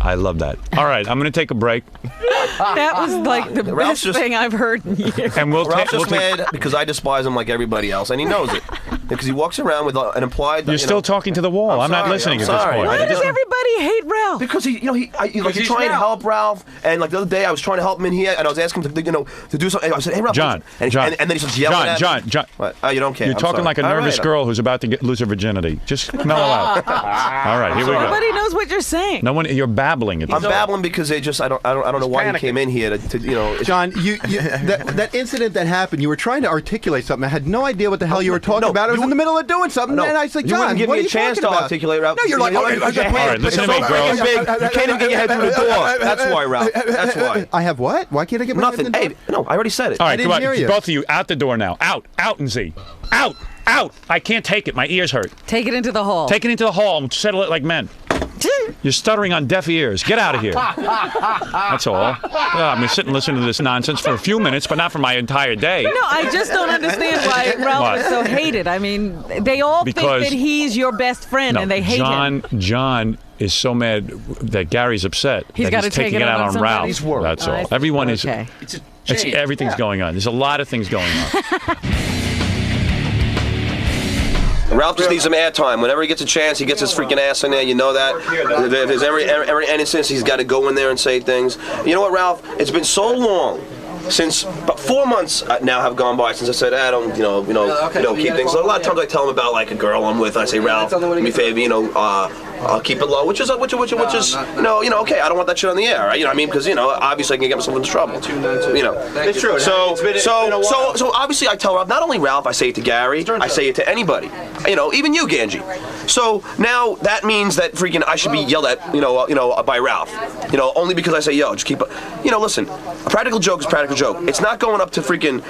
I love that. All right, I'm going to take a break. That was like the best thing I've heard in years. And Ralph's just mad because I despise him like everybody else, and he knows it. Because he walks around with an implied. You're still talking to the wall. I'm not listening at this point. Why does everybody hate Ralph? Because he's trying to help Ralph, and like the other day I was trying to help him in here, and I was asking him to do something. I said, "Hey, Ralph." John. And then he starts yelling at me. John. What? Oh, you don't care. You're talking like a nervous girl who's about to lose her virginity. Just mellow out. All right, here we go. Nobody knows what you're saying. No one. You're babbling. I'm babbling because I don't know why he came in here to John, that incident that happened, you were trying to articulate something. I had no idea what the hell you were talking about. I was in the middle of doing something, and I said, John, you wouldn't give me a chance to articulate, Ralph. No, you're like, all right, listen to me, girls. You can't even get your head through the door. That's why, Ralph. That's why. I have what? Why can't I get my head nothing? through the door? Hey, no, I already said it. All right, come on, hear you. both of you, out the door now. Out, and Z. Out. I can't take it. My ears hurt. Take it into the hall. Take it into the hall and settle it like men. You're stuttering on deaf ears. Get out of here. That's all. I'm going to sit and listen to this nonsense for a few minutes, but not for my entire day. No, I just don't understand why Ralph is so hated. I mean, they all think that he's your best friend, and they hate him. John is so mad that Gary's upset. He's got to take it out on Ralph. somebody. That's all. Everyone is. Okay. Everything's going on. There's a lot of things going on. Ralph just needs some airtime. Whenever he gets a chance, he gets his freaking ass in there. You know that. If there's every instance, he's got to go in there and say things. You know what, Ralph? It's been so long. Since about 4 months now have gone by since I said, I don't, keep things. So a lot of times I tell him about like a girl I'm with. I say, Ralph, do me a favor, I'll keep it low, which is, okay. I don't want that shit on the air, right? You know what I mean? Because obviously I can get myself into trouble. It's true. So obviously I tell Ralph. Not only Ralph, I say it to Gary. I say it to anybody. Even you, Ganji. So now that means that freaking I should be yelled at, by Ralph. Only because I say, yo, just keep it. Listen, a practical joke is a practical joke. It's not going up to freaking,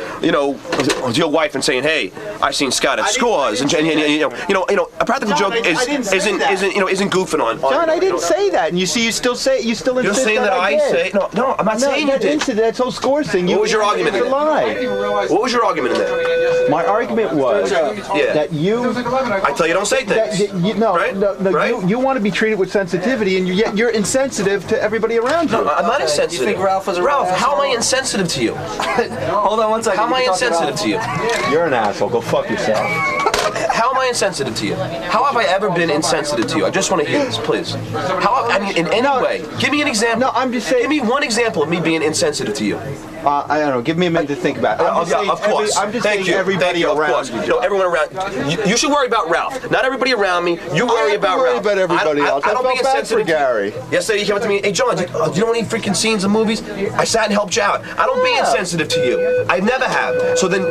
your wife and saying, hey, I seen Scott at Scores, and a practical joke isn't goofing on. John, I didn't say that, and you still insist. You're saying that I say no. I'm not saying you did. That whole Scores thing. What was your argument? It's a lie. What was your argument in there? My argument was that you. I tell you, don't say things. Right? You want to be treated with sensitivity, and yet you're insensitive to everybody around you. No, I'm not insensitive. You think Ralph was a Ralph, how am I insensitive to you? Hold on one second. How am I insensitive to you? You're an asshole. Go fuck yourself. How am I insensitive to you? How have I ever been insensitive to you? I just want to hear this, please. In any way. Give me an example. No, I'm just saying. Give me one example of me being insensitive to you. I don't know. Give me a minute to think about it. Of course. I'm just Thank saying you. everybody around you. Everyone around. You should worry about Ralph. Not everybody around me. You worry about Ralph. About everybody else. I don't felt be bad insensitive for Gary. Yesterday he came up to me, hey John, do you know any freaking scenes in movies? I sat and helped you out. I don't be insensitive to you. I never have. So then.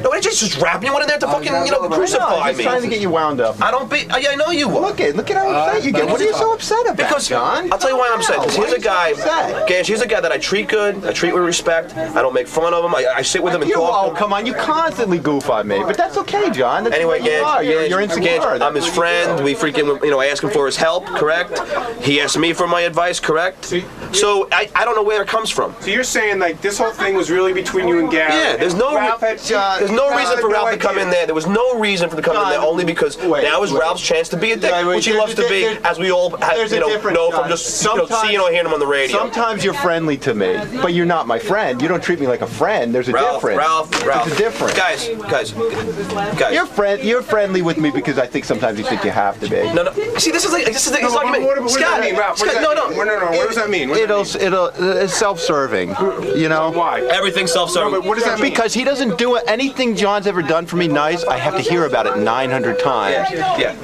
No, I just rap. You went in there to fucking, crucify me. I'm trying to get you wound up. I don't be. I know you will. Look at how upset you get. What are you so upset about, because, John? I'll tell you why I'm upset. Because here's a guy, Gage, he's a guy that I treat good. I treat with respect. I don't make fun of him. I sit with him and talk. Oh, come on. You constantly goof on me. But that's okay, John. That's anyway, Gage, you're insecure. Gage, I'm his friend. We freaking, I ask him for his help, correct? He asks me for my advice, correct? So I don't know where it comes from. So you're saying, like, this whole thing was really between you and Gary? Yeah, there's no reason for Ralph to come in there. There was no reason for him to come in there, only because now is Ralph's chance to be a dick, which he loves to be, as we all know from just seeing or hearing him on the radio. Sometimes you're friendly to me, but you're not my friend. You don't treat me like a friend. There's a difference. Ralph. There's a difference. Guys. You're friendly with me because I think sometimes you think you have to be. No. See, this is his argument. What does that mean, Ralph? Scott, no. What does that mean? It's self-serving. Why? Everything's self-serving. No, but what does that mean? Because he doesn't do anything John's ever done for me nice. I have to hear about it 900 times. Yeah.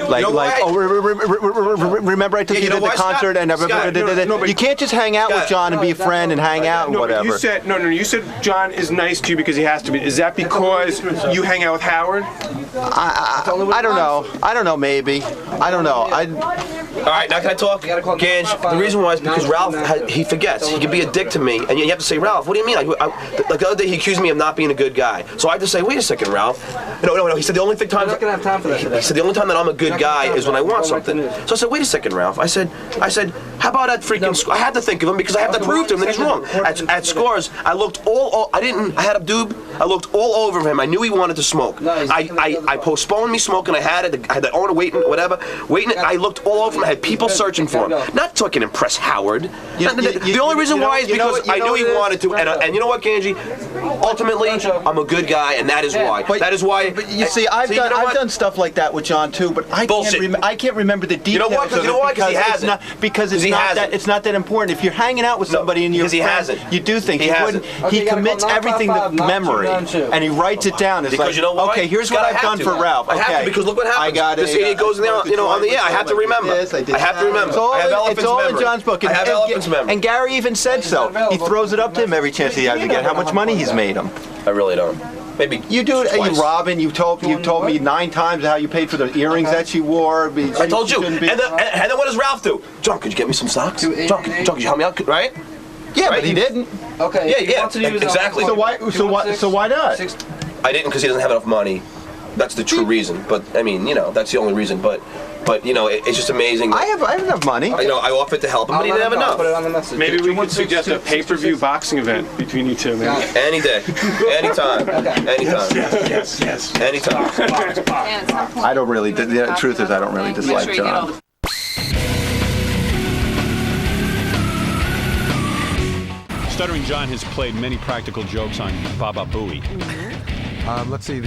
Remember I took you to the concert and you can't just hang out with John and be a friend and hang out and whatever. You said John is nice to you because he has to be. Is that because you hang out with Howard? I don't know. Maybe. I don't know. All right, now can I talk? Gage, the reason why is because Ralph, he forgets. He can be a dick to me, and you have to say, Ralph, what do you mean? Like the other day, he accused me of not being a good guy. So I had to say, wait a second, Ralph. No. He said the only thing I'm not gonna have time for that today. He said the only time that I'm a good guy is when I want something. So I said, wait a second, Ralph. I said, how about at freaking? I had to think of him because I have to prove to him that he's wrong. At Scores, I looked I had a doob. I looked all over him. I knew he wanted to smoke. I postponed me smoking. I had the owner waiting. I looked all over him. I had people searching for him. Not so I can impress Howard. The only reason why is because I knew he wanted to. And you know what, Ganji? Ultimately, I'm a good guy, and that is why. That is why. But you see, I've done stuff like that with John too, but I can't remember the details. You know why? Because he hasn't. Because it's not that important. If you're hanging out with somebody and you're you do things. He commits everything to memory, and he writes it down. It's like, okay, here's what I've done for Ralph. I have to, because look what happens. I got it. This idiot goes on the air. I have to remember. I have to remember. It's all in John's book. I have elephant's memory. And Gary even said so. He throws it up to him every chance he has to get how much money he's made him. I really don't. Maybe you do it. You Robin, you told me 9 times how you paid for the earrings that she wore. I told you. And then what does Ralph do? John, could you get me some socks? John, could you help me out? Right? Yeah, right? But he didn't. Okay. Yeah. Exactly. So why not? I didn't because he doesn't have enough money. That's the true reason. But I mean, that's the only reason. But it's just amazing. I have enough money. I offered to help him, but he didn't have enough. Put it on the message. Maybe we could suggest a pay-per-view boxing event between you two. Maybe. Any day, anytime, anytime. Yes. Anytime. I don't really. The truth is, I don't really dislike John. Stuttering John has played many practical jokes on Baba Booey. Let's see,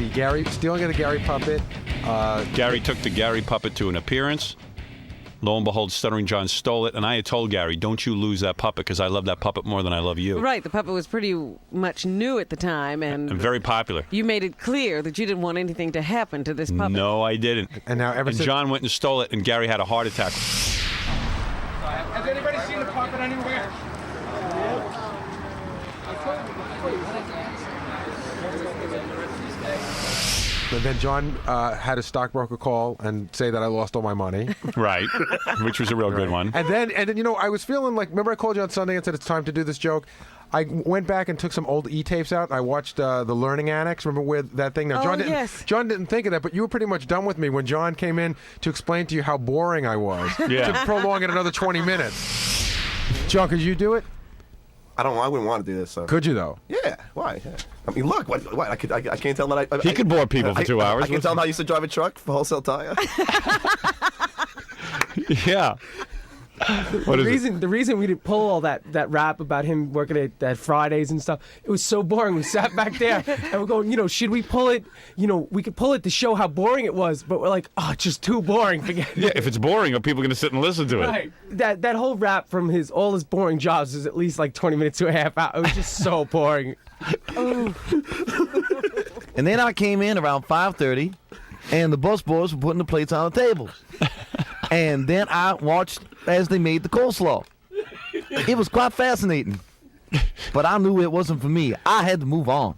still get a Gary puppet. Gary took the Gary puppet to an appearance. Lo and behold, Stuttering John stole it, and I had told Gary, don't you lose that puppet, because I love that puppet more than I love you. Right, the puppet was pretty much new at the time, and very popular. You made it clear that you didn't want anything to happen to this puppet. No, I didn't. And now John went and stole it, and Gary had a heart attack. Has anybody seen the puppet anywhere? then John had a stockbroker call and say that I lost all my money. Right, which was a real good one. And then I was feeling like, remember I called you on Sunday and said it's time to do this joke? I went back and took some old E-tapes out. I watched the Learning Annex. Remember where that thing? Now, John didn't think of that, but you were pretty much done with me when John came in to explain to you how boring I was. Yeah. To prolong it another 20 minutes. John, could you do it? I wouldn't want to do this. So. Could you though? Yeah. Why? Yeah. I mean, look. What? I can't tell that. He could bore people for 2 hours. I can tell him how I used to drive a truck for wholesale tire. Yeah. The reason we didn't pull all that rap about him working at Fridays and stuff, it was so boring. We sat back there and we're going, should we pull it? We could pull it to show how boring it was, but we're like, oh, it's just too boring. Forget it. Yeah, if it's boring, are people going to sit and listen to it? Right. That whole rap from all his boring jobs is at least like 20 minutes to a half hour. It was just so boring. And then I came in around 5:30, and the bus boys were putting the plates on the tables. And then I watched as they made the coleslaw. It was quite fascinating. But I knew it wasn't for me. I had to move on.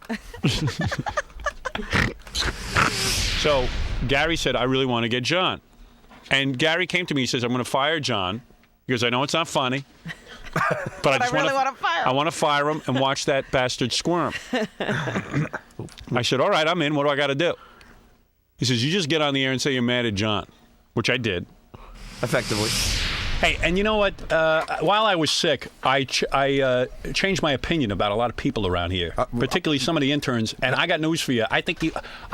So Gary said, I really want to get John. And Gary came to me, he says, I'm going to fire John because I know it's not funny. But I just really want to fire him. I want to fire him and watch that bastard squirm. I said, all right, I'm in. What do I got to do? He says, you just get on the air and say you're mad at John, which I did. Effectively. Hey, and you know what? While I was sick, I changed my opinion about a lot of people around here, particularly some of the interns. And I got news for you. I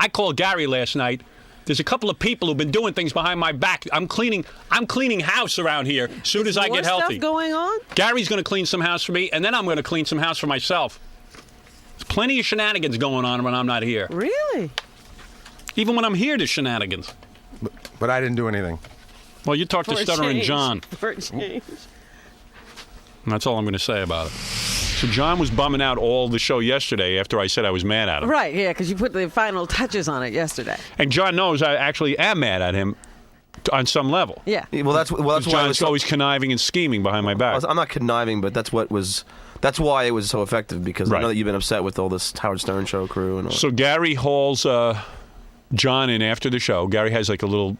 called Gary last night. There's a couple of people who've been doing things behind my back. I'm cleaning house around here as soon as I get healthy. Stuff going on? Gary's going to clean some house for me, and then I'm going to clean some house for myself. There's plenty of shenanigans going on when I'm not here. Really? Even when I'm here, there's shenanigans. But I didn't do anything. Well, you talked to Stuttering John. For a change. And that's all I'm going to say about it. So John was bumming out all the show yesterday after I said I was mad at him. Right, yeah, because you put the final touches on it yesterday. And John knows I actually am mad at him on some level. Yeah. Well, that's why John's always conniving and scheming behind my back. I'm not conniving, but that's why it was so effective, because I know that you've been upset with all this Howard Stern show crew and all. So Gary hauls John in after the show. Gary has like a little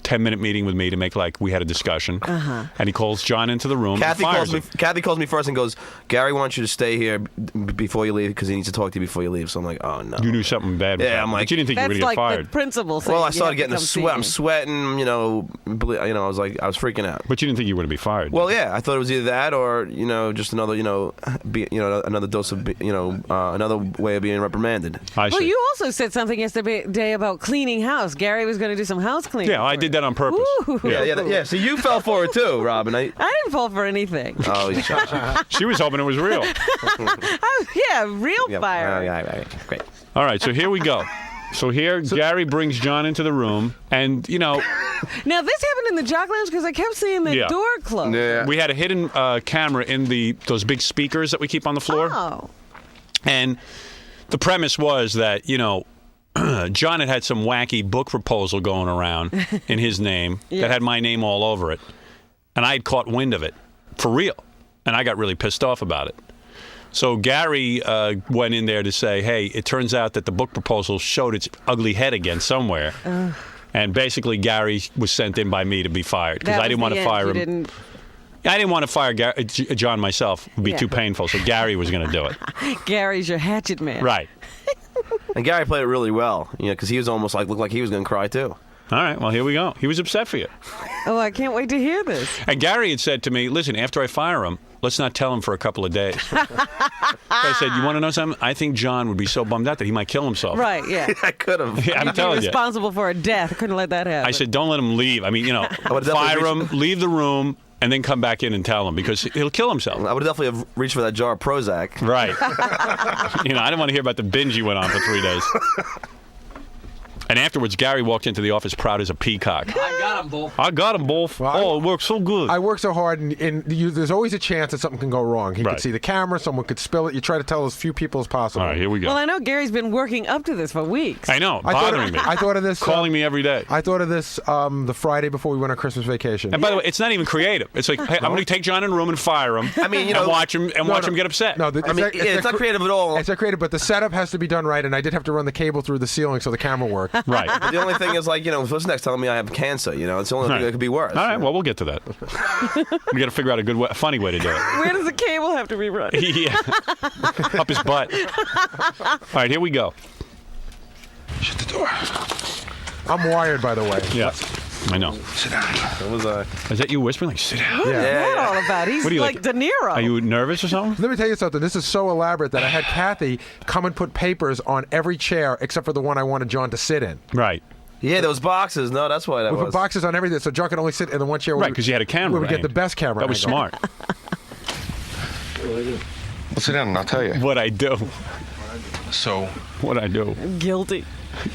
10-minute meeting with me to make like we had a discussion. And he calls John into the room. Kathy calls me first and goes, Gary wants you to stay here before you leave because he needs to talk to you before you leave. So I'm like, oh no. You knew something bad was happening. I'm like, but you didn't think you were going to get fired. That's like the principal saying. Well, I started getting a sweat. I'm sweating. I was freaking out. But you didn't think you were going to be fired. Well, yeah, I thought it was either that or just another another dose of another way of being reprimanded. Well, you also said something yesterday about cleaning house. Gary was going to do some house cleaning. Yeah, I did that on purpose. Yeah. So you fell for it too, Robin. I didn't fall for anything. Oh, she was hoping it was real. Real fire. Yeah, great. All right, so here we go. So Gary brings John into the room, and Now this happened in the Jock Lounge because I kept seeing the door closed. Yeah. We had a hidden camera in those big speakers that we keep on the floor. Oh. And the premise was that John had some wacky book proposal going around in his name that had my name all over it. And I had caught wind of it, for real. And I got really pissed off about it. So Gary went in there to say, hey, it turns out that the book proposal showed its ugly head again somewhere. And basically Gary was sent in by me to be fired because I didn't want to fire him. I didn't want to fire John myself. It would be too painful. So Gary was going to do it. Gary's your hatchet man. Right. And Gary played it really well, because he was almost looked like he was going to cry too. All right, well, here we go. He was upset for you. Oh, I can't wait to hear this. And Gary had said to me, listen, after I fire him, let's not tell him for a couple of days. I said, you want to know something? I think John would be so bummed out that he might kill himself. Right, yeah. I could have. Yeah, I'm telling you. Responsible for a death. I couldn't let that happen. I said, don't let him leave. I mean, fire him, leave the room, and then come back in and tell him because he'll kill himself. I would definitely have reached for that jar of Prozac. Right. I didn't want to hear about the binge you went on for 3 days. And afterwards, Gary walked into the office proud as a peacock. I got them both. Well, it worked so good. I work so hard, and there's always a chance that something can go wrong. He could see the camera, someone could spill it. You try to tell as few people as possible. All right, here we go. Well, I know Gary's been working up to this for weeks. I know, bothering me. I thought of this. Calling me every day. I thought of this the Friday before we went on Christmas vacation. And by the way, it's not even creative. It's like, hey, I'm going to take John in a room and fire him. I mean, and watch him get upset. No, it's not creative at all. It's not creative, but the setup has to be done right, and I did have to run the cable through the ceiling so the camera worked. Right. But the only thing is, like, what's next? Telling me I have cancer. It's the only thing that could be worse. All right, well, we'll get to that. We got to figure out a funny way to do it. Where does the cable have to be run? Yeah. Up his butt. All right, here we go. Shut the door. I'm wired, by the way. Yeah. I know. Sit down. What was I? Is that you whispering? Like, sit down? What's that all about? He's What are you, like De Niro. Are you nervous or something? Let me tell you something. This is so elaborate that I had Kathy come and put papers on every chair except for the one I wanted John to sit in. Right. Yeah, those boxes. No, that's why that we was. put boxes on everything, so John could only sit in the one chair. Right, because you had a camera. We would get the best camera. That was angle. smart. Well, sit down and I'll tell you. What I do. So. What I do. Guilty.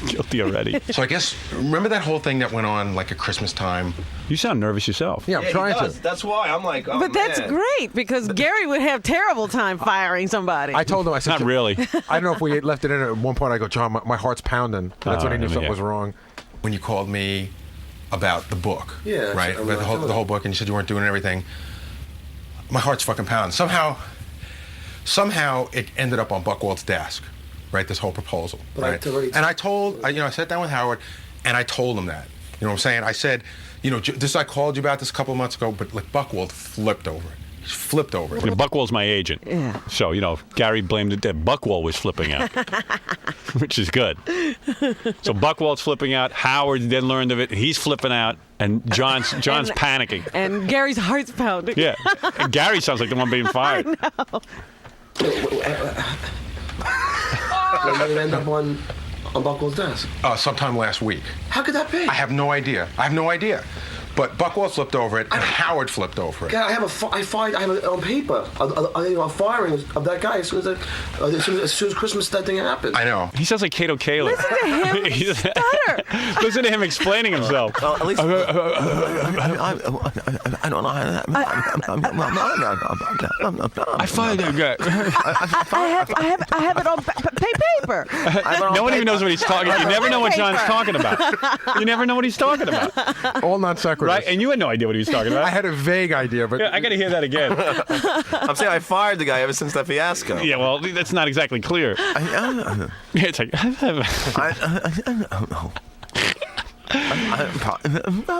Guilty already. So I guess, remember that whole thing that went on like at Christmas time? You sound nervous yourself. Yeah, I'm trying to. That's why I'm like, oh, But that's man. great because Gary would have terrible time firing somebody. I told him, I said, Not really. I don't know if we left it in at one point. I go, John, my heart's pounding. That's when he knew something was wrong. When you called me about the book, Yeah, right, about the whole book, and you said you weren't doing everything. My heart's fucking pounding. Somehow it ended up on Buckwald's desk, right? This whole proposal, right? And I told, I sat down with Howard, and I told him that. You know what I'm saying? I said, I called you about this a couple of months ago, but like Buckwald flipped over it. He flipped over it. Yeah, Buckwald's my agent. Yeah. So, Gary blamed it that Buckwald was flipping out, which is good. So Buckwald's flipping out. Howard then learned of it. He's flipping out. And John's panicking. And Gary's heart's pounding. Yeah. And Gary sounds like the one being fired. I know. When did it end up on Buckwald's desk? Sometime last week. How could that be? I have no idea. But Buckwald flipped over it, and Howard flipped over it. God, I have it on paper. A firing of that guy as soon as Christmas that thing happened. I know. He sounds like Kato Kaler. Listen to him stutter. Listen to him explaining himself. At least I don't know. I fired that guy. I have it on paper. No one even knows what he's talking about. You never know what John's talking about. You never know what he's talking about. All non sequiturs. Right? And you had no idea what he was talking about. I had a vague idea, but... Yeah, I got to hear that again. I'm saying I fired the guy ever since that fiasco. Yeah, well, that's not exactly clear. It's like...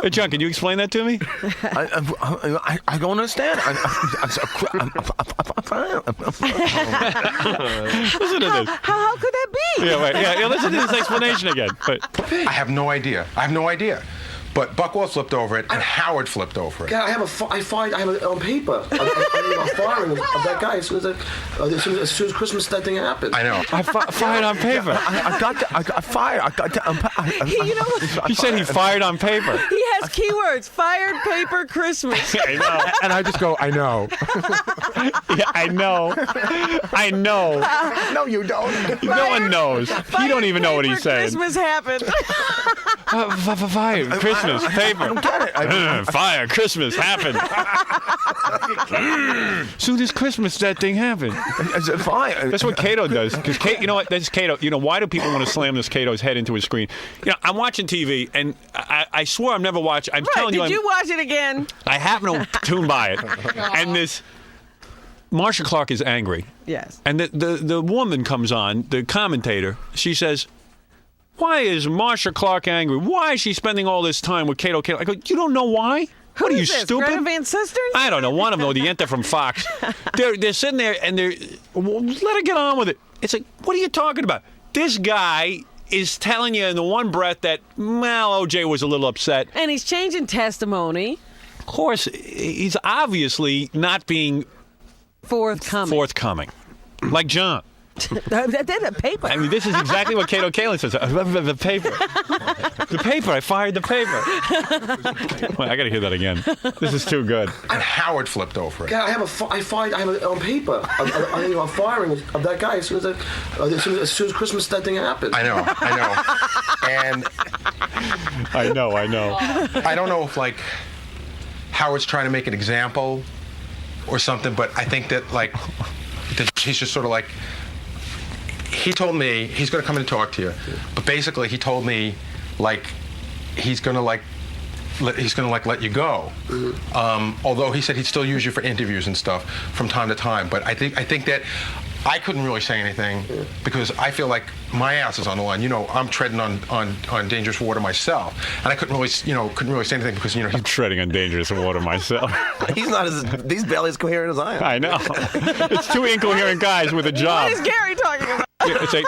Hey, John, can you explain that to me? I don't understand. Listen to this. How could that be? Yeah, wait. Yeah, listen to this explanation again. But I have no idea. But Buckwald flipped over it, and Howard flipped over it. God, I have it on paper. A firing of that guy as soon as Christmas that thing happened. I know. I fired on paper. I got fired. He said he fired on paper. He has keywords: fired, paper, Christmas. I know. And I just go, I know. Yeah, I know. I know. No, you don't. No one knows. You don't even know what he's saying. Christmas happened. Fire, Christmas, paper. I don't get it. Fire, Christmas happened. Soon as Christmas, that thing happened. Fire. That's what Cato does. Because you know what? That's Cato. Why do people want to slam this Cato's head into his screen? I'm watching TV, and I swore I've never watched. I'm telling you. Did you watch it again? I happen to tune by it, and this. Marsha Clark is angry. Yes. And the woman comes on, the commentator. She says, "Why is Marsha Clark angry? Why is she spending all this time with Kato Kaler?" I go, "You don't know why? What are you, stupid?" Greta Van Susteren? I don't know. One of them, the Yenta from Fox. They're sitting there and let her get on with it. It's like, what are you talking about? This guy is telling you in the one breath that, OJ was a little upset. And he's changing testimony. Of course, he's obviously not being forthcoming. Like John. The paper. I mean, this is exactly what Kato Kaler says. The paper. The paper. I fired the paper. Well, I got to hear that again. This is too good. And Howard flipped over it. Yeah, I have it on paper. A firing of that guy as soon as Christmas that thing happened. I know. And I know. I don't know if Howard's trying to make an example or something, but I think that he's just sort of he told me he's going to come in and talk to you, but basically he told me he's going to let you go. Although he said he'd still use you for interviews and stuff from time to time. But I think that I couldn't really say anything because I feel like my ass is on the line. I'm treading on dangerous water myself, and I couldn't really say anything because I'm treading on dangerous water myself. He's barely as coherent as I am. I know. It's two incoherent guys with a job. What is Gary talking about? It's like,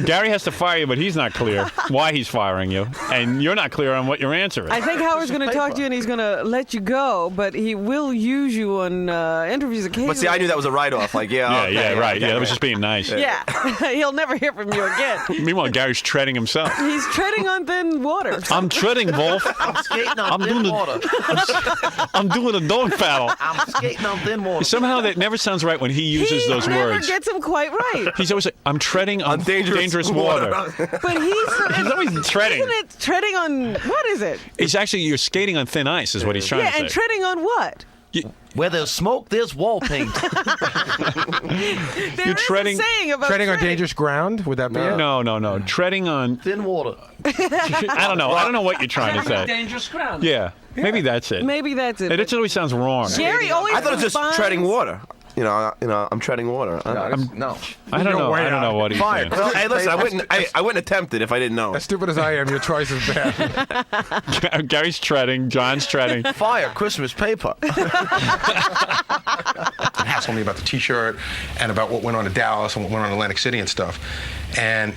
Gary has to fire you, but he's not clear why he's firing you, and you're not clear on what your answer is. I think Howard's going to talk to you, and he's going to let you go, but he will use you on interviews occasionally. But see, I knew that was a write-off. Like, right. Yeah, that was just being nice. Yeah, he'll never hear from you again. Meanwhile, Gary's treading himself. He's treading on thin water. I'm treading, Wolf. I'm skating on thin water. I'm doing a dog paddle. I'm skating on thin water. Somehow that never sounds right when he uses those He never words. gets them quite right. He's always like, I'm treading on dangerous water. But he's always treading. Isn't it treading on, what is it? He's actually, you're skating on thin ice is what he's trying to say. Yeah, and treading on what? Where there's smoke, there's wall paint. You're treading, treading on dangerous ground. Would that be it? No. Treading on thin water. I don't know. I don't know what you're trying to say. Dangerous ground. Yeah. Maybe that's it. Maybe that's it. It always sounds wrong. Gary always I thought it was just treading water. I'm treading water. I don't know. I don't know what he's saying. Hey, listen, I wouldn't attempt it if I didn't know. As stupid as I am, your choice is bad. Gary's treading. John's treading. Fire Christmas paper. Hassling me about the T-shirt and about what went on in Dallas and what went on in Atlantic City and stuff. And,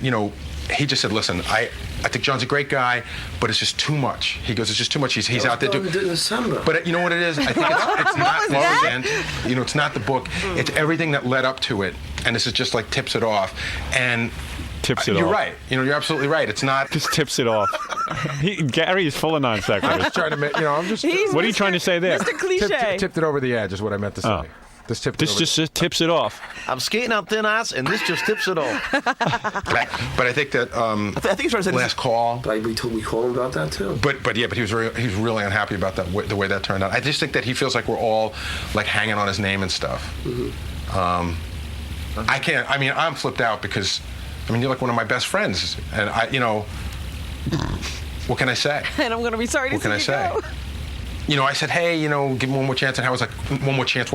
he just said, listen, I think John's a great guy, but it's just too much. He goes, it's just too much. He's out there doing December. But you know what it is? I think it's not the event. It's not the book. It's everything that led up to it. And this is just like tips it off. And tips it off. You're right. You're absolutely right. It's not. Just tips it off. Gary is full of non sequiturs. I'm just trying to make, what are you trying to say there? Mr. Cliche. Tipped it over the edge is what I meant to say. This just tips it off. I'm skating on thin ice, and this just tips it off. But I think that I think he's trying to say last call. We called him about that too. But he was really unhappy about that the way that turned out. I just think that he feels like we're all like hanging on his name and stuff. Mm-hmm. I can't. I mean, I'm flipped out because you're like one of my best friends, and what can I say? And I'm going to be sorry to see you go. What can I say? I said, hey, give him one more chance. And I was like, one more chance.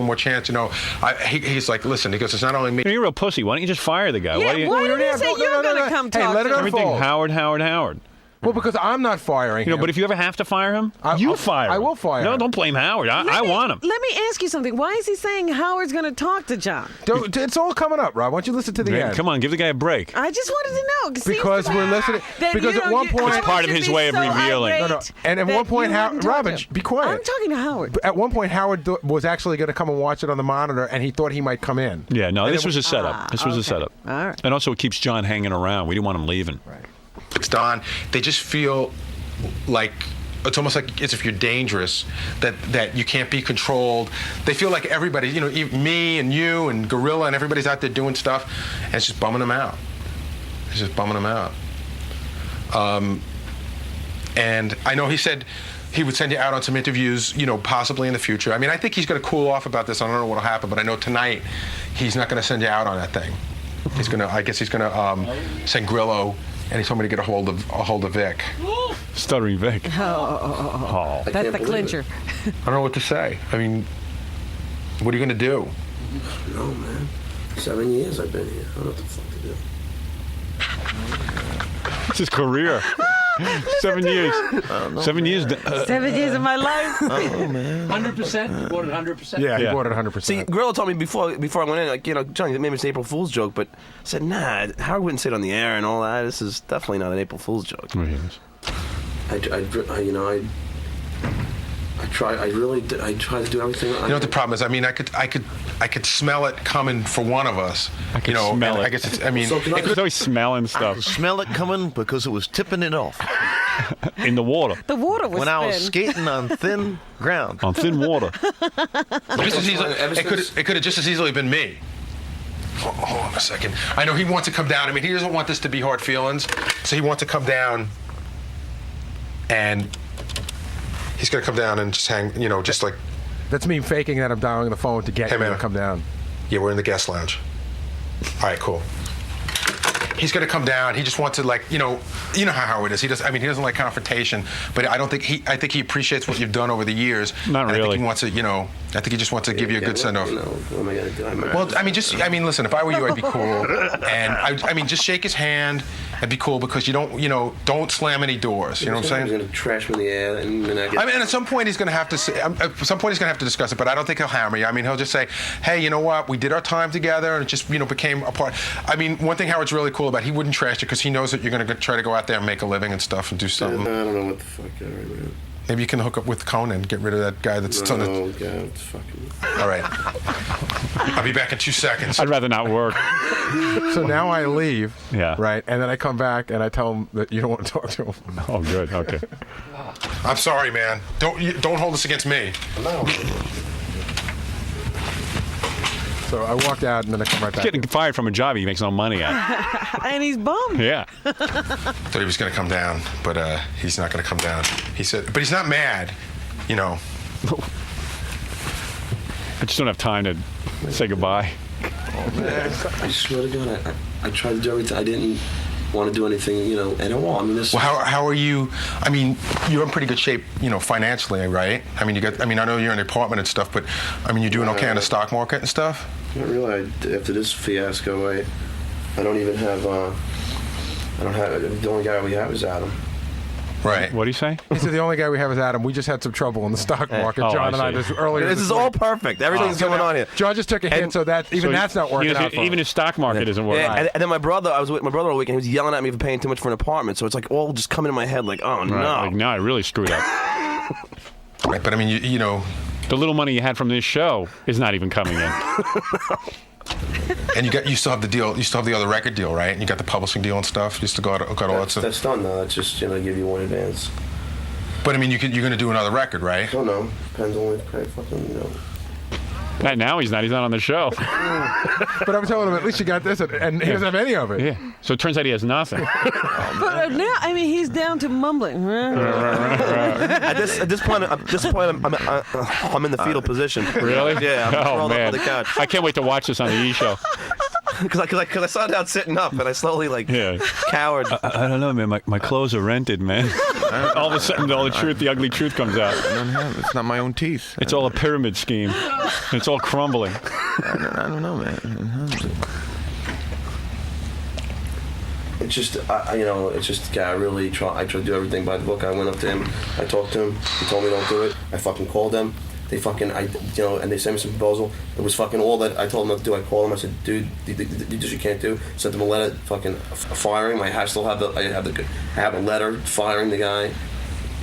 He's like, listen, he goes, it's not only me. You're a real pussy. Why don't you just fire the guy? Yeah, why did you say you're going to come talk let it to him? Everything Howard. Well, because I'm not firing him. But if you ever have to fire him, you fire him. I will fire him. No, don't blame Howard. I want him. Let me ask you something. Why is he saying Howard's going to talk to John? It's all coming up, Rob. Why don't you listen to the end? Come on, give the guy a break. I just wanted to know. Because we're listening. Because at one point... It's part of his way of revealing. No. And at one point, Robin, be quiet. I'm talking to Howard. At one point, Howard was actually going to come and watch it on the monitor, and he thought he might come in. Yeah, no, this was a setup. This was a setup. All right. And also, it keeps John hanging around. We didn't want him leaving. Right. It's Don. They just feel like it's almost like as if you're dangerous, that you can't be controlled. They feel like everybody, me and you and Gorilla and everybody's out there doing stuff, and it's just bumming them out. And I know he said he would send you out on some interviews, possibly in the future. I think he's going to cool off about this. I don't know what'll happen, but I know tonight he's not going to send you out on that thing. He's going to send Grillo. And he told me to get a hold of Vic. Stuttering Vic. Oh. That's the clincher. I don't know what to say. What are you going to do? No, man. 7 years I've been here. I don't know what the fuck to do. It's his career. 7 years. 7 years. 7 years of my life. Oh, man. 100%? You bought it 100%? Yeah, he bought it 100%. See, Grillo told me before I went in, Johnny, maybe it's an April Fool's joke, but I said, nah, Howard wouldn't say it on the air and all that. This is definitely not an April Fool's joke. I try to do everything. What the problem is? I could smell it coming for one of us. I could smell it. I guess it's always smelling stuff. I could smell it coming because it was tipping it off. In the water. The water was when I was skating on thin ground. On thin water. Just as easily, it could have just as easily been me. Hold on a second. I know he wants to come down. He doesn't want this to be hard feelings, so he wants to come down and he's going to come down and just hang, just like... That's me faking that I'm dialing the phone to get him to come down. Yeah, we're in the guest lounge. All right, cool. he's going to come down. He just wants to, like, you know how Howard is. He doesn't like confrontation, but I think he appreciates what you've done over the years. Not really. I think he wants to, I think he just wants to give you a good send off. What am I going to do? Well, listen, if I were you, I'd be cool. And just shake his hand and be cool, because you don't slam any doors. You know what I'm saying? He's going to trash me in the air. And at some point he's going to have to say, discuss it, but I don't think he'll hammer you. I mean, he'll just say, hey, you know what? We did our time together, and it just, became a part. I mean, one thing Howard's really cool about, he wouldn't trash you because he knows that you're going to try to go out there and make a living and stuff and do something. I don't know what the fuck, man. Maybe you can hook up with Conan, get rid of that guy that's on the... Oh, God, it's fucking... All right. I'll be back in 2 seconds. I'd rather not work. So now I leave, yeah, right? And then I come back and I tell him that you don't want to talk to him. Oh, good, okay. I'm sorry, man. Don't hold this against me. No. So I walked out and then I come right back. He's getting fired from a job he makes no money at. And he's bummed. Yeah. Thought he was going to come down, but he's not going to come down. He said, but he's not mad, I just don't have time to say goodbye. Oh, man. I swear to God, I tried to do everything. I didn't want to do anything, at all. I mean, this. Well, how are you? I mean, you're in pretty good shape, financially, right? I mean, I know you're in an apartment and stuff, but I mean, you're doing okay on the stock market and stuff. Not really. After this fiasco, I don't even have. I don't have. The only guy we have is Adam. Right. What do you say? He said the only guy we have is Adam. We just had some trouble in the stock market. John and I just earlier. This is all perfect. Everything's going on here. John just took a hint, so that's not working out. Even his stock market isn't working. And then my brother, I was with my brother all weekend. He was yelling at me for paying too much for an apartment. So it's like all just coming in my head, like, oh no. Like, no, I really screwed up. Right, but I mean, the little money you had from this show is not even coming in. And you still have the deal. You still have the other record deal, right? And you got the publishing deal and stuff. You still got all that stuff. That's done now. That's just give you one advance. But I mean, you're going to do another record, right? I don't know. Depends on what fucking Right now he's not on the show. But I'm telling him at least you got this, and he doesn't have any of it. Yeah. So it turns out he has nothing. But now, he's down to mumbling. At this point, I'm in the fetal position. Really? Yeah. I'm oh rolled man. up on the couch. I can't wait to watch this on the E! Show. Because I started out sitting up, and I slowly cowered. I don't know, man. My clothes are rented, man. All of a sudden, the ugly truth comes out. It's not my own teeth. It's all a pyramid scheme. It's all crumbling. I don't know, man. It's just, it's just, I really try. I try to do everything by the book. I went up to him. I talked to him. He told me don't do it. I fucking called them. They fucking, and they sent me some proposal. It was fucking all that I told them not to do. I called them. I said, dude, you can't do. Sent them a letter, fucking firing him. I still have I have a letter firing the guy.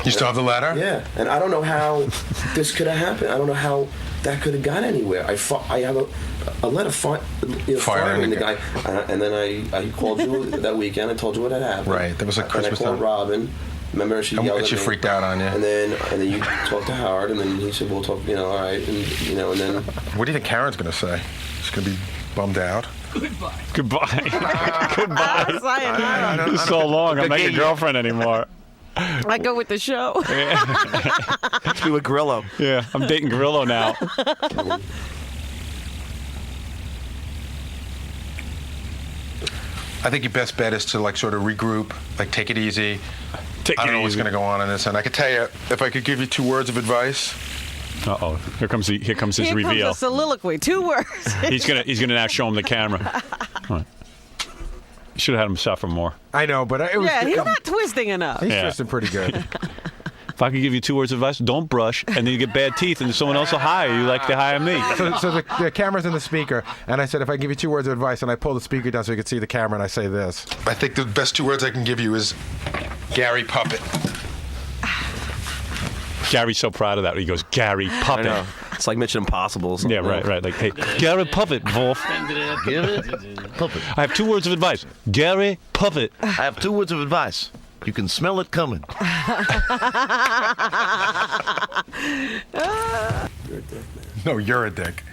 You still have the letter? Yeah, and I don't know how this could have happened. I don't know how that could have gone anywhere. I have a letter firing the guy, and then I called you that weekend. I told you what had happened. Right, that was like Christmas time. And I called Robin. Remember, she yelled at me. She freaked out on you. And then you talked to Howard, and then he said, "We'll talk." All right, and then. What do you think Karen's gonna say? She's gonna be bummed out. Goodbye. Goodbye. It's so long. I'm not your girlfriend anymore. I go with the show. Let's be with Grillo. Yeah, I'm dating Grillo now. I think your best bet is to sort of regroup, take it easy. I don't know what's going to go on in this, and I could tell you if I could give you 2 words of advice. Uh-oh, here comes his reveal. Here comes a soliloquy, 2 words. He's gonna now show him the camera. Right. Should have had him suffer more. I know, but it was. Yeah, he's not twisting enough. He's twisting pretty good. If I could give you 2 words of advice, don't brush, and then you get bad teeth, and someone else will hire you like they hire me. So the camera's in the speaker, and I said, if I give you 2 words of advice, and I pull the speaker down so you can see the camera, and I say this. I think the best 2 words I can give you is Gary Puppet. Gary's so proud of that. He goes, Gary Puppet. I know. It's like Mission Impossible. Yeah, right. Like, hey, Gary Puppet, Wolf. Puppet. I have 2 words of advice. Gary Puppet. I have 2 words of advice. You can smell it coming. You're a dick, man. No, you're a dick.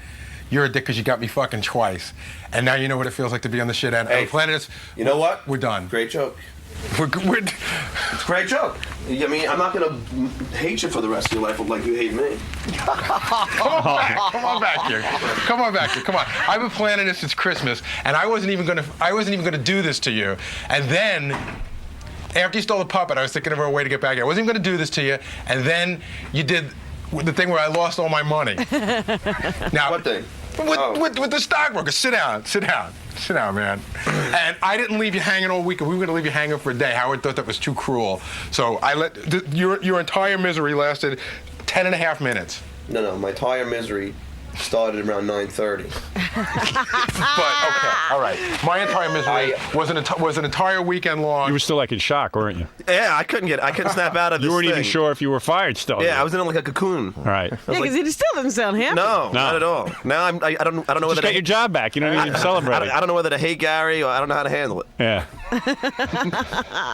You're a dick because you got me fucking twice. And now you know what it feels like to be on the shit end. Hey, Planet is, you know what? We're done. Great joke. It's a great joke. I mean, I'm not gonna hate you for the rest of your life like you hate me. Come on back here. Come on. I've been planning this since Christmas, and I wasn't even gonna do this to you. And then, after you stole the puppet, I was thinking of a way to get back here. I wasn't even gonna do this to you, and then you did the thing where I lost all my money. Now, what thing? With the stockbroker. Sit down, man. And I didn't leave you hanging all week. We were going to leave you hanging for a day. Howard thought that was too cruel. So I let your entire misery lasted 10 and a half minutes. No, my entire misery started around 9:30. But okay, all right. My entire misery was an entire weekend long. You were still like in shock, weren't you? Yeah, I couldn't snap out of this. You weren't thing. even sure if you were fired still. Yeah, I was in like a cocoon. All right. Yeah, because it still doesn't sound happy. No, not at all. Now I don't know Just whether got your job back. You don't even celebrate. I don't know whether to hate Gary or I don't know how to handle it. Yeah.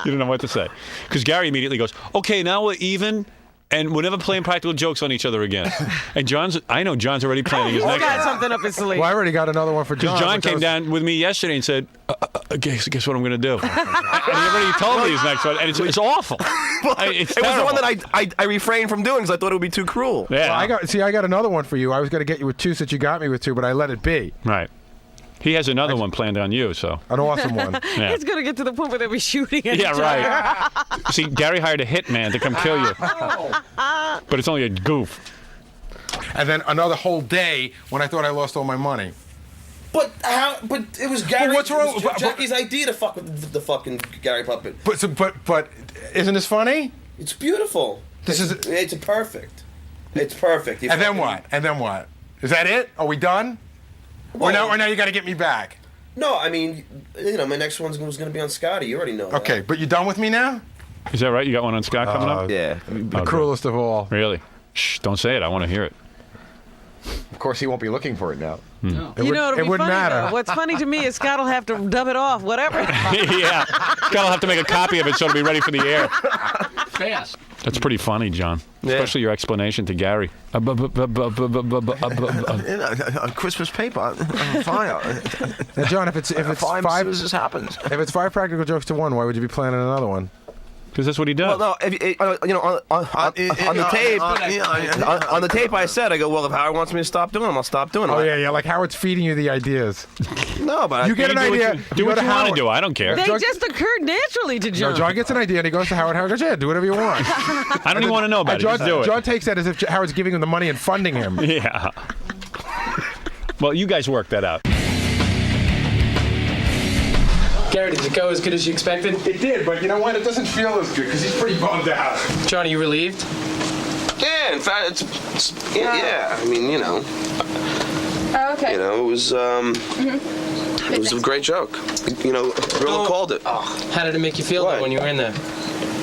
You don't know what to say. Because Gary immediately goes, okay, now we're even, and we're never playing practical jokes on each other again. And I know John's already planning his He's next got one. something up his sleeve. Well, I already got another one for John. Because John came down with me yesterday and said, guess what I'm going to do? And he already told me his next one, and it's awful. It's it was the one terrible. that I refrained from doing because I thought it would be too cruel. Yeah. Well, I got another one for you. I was going to get you with two since you got me with two, but I let it be. Right. He has another one planned on you, so. An awesome one. Yeah. It's going to get to the point where they'll be shooting at each other. Yeah, right. See, Gary hired a hitman to come kill you. But it's only a goof. And then another whole day when I thought I lost all my money. But it was Gary. But what's wrong? It was Jackie's idea to fuck with the fucking Gary puppet. But isn't this funny? It's beautiful. It's perfect. It's perfect. And then what? Is that it? Are we done? Well, or now you got to get me back? No, I mean, my next one's going to be on Scotty. You already know that. Okay, but you done with me now? Is that right? You got one on Scott coming up? Yeah. The cruelest of all. Really? Shh, don't say it. I want to hear it. Of course, he won't be looking for it now. No. It'll be wouldn't funny, matter. though. What's funny to me is Scott will have to dub it off, whatever. Yeah. Scott will have to make a copy of it so it'll be ready for the air. Fast. That's pretty funny, John. Yeah. Especially your explanation to Gary. A Christmas paper on fire. Now, John, if it's five, this happens. if it's 5 practical jokes to 1, why would you be planning another one? Because that's what he does. Well, no, on the tape, on the tape, I said, I go, well, if Howard wants me to stop doing them, I'll stop doing them. Oh yeah, like Howard's feeding you the ideas. No, but you get an idea. Do what you want to Howard. do. I don't care. They just occurred naturally to John. No, John gets an idea and he goes to Howard. Howard goes, yeah, do whatever you want. I don't even want to know about it. John, Just do it. John takes that as if Howard's giving him the money and funding him. Yeah. Well, you guys work that out. Gary, did it go as good as you expected? It did, but you know what? It doesn't feel as good because he's pretty bummed out. John, are you relieved? Yeah, in fact, it's yeah. I mean, Oh, okay. it was it was a great joke. Gorilla called it. How did it make you feel though, when you were in there?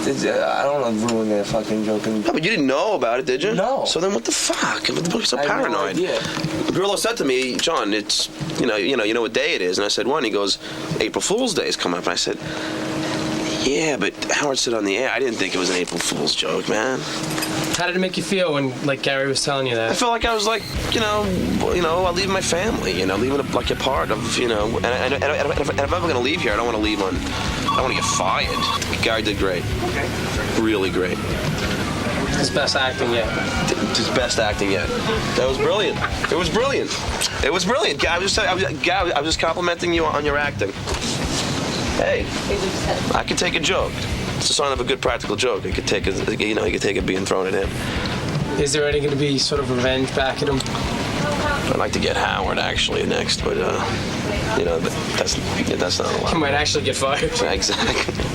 I don't want to ruin that fucking joke. No, but you didn't know about it, did you? No. So then what the fuck? You're so paranoid. Yeah. Gorilla said to me, John, it's you know what day it is, and I said, when? He goes, April Fool's Day is coming up, and I said, yeah, but Howard said on the air, I didn't think it was an April Fool's joke, man. How did it make you feel when, Gary was telling you that? I felt like I was like, I leave my family, leaving like a part of, and if I'm ever gonna leave here, I don't want to leave I don't want to get fired. Gary did great. Okay. Really great. His best acting yet. His best acting yet. That was brilliant. It was brilliant. It was brilliant. I was just complimenting you on your acting. Hey, I could take a joke. It's a sign of a good practical joke. He could take it being thrown at him. Is there any going to be sort of revenge back at him? I'd like to get Howard actually next, but that's not allowed. He might actually get fired. Exactly.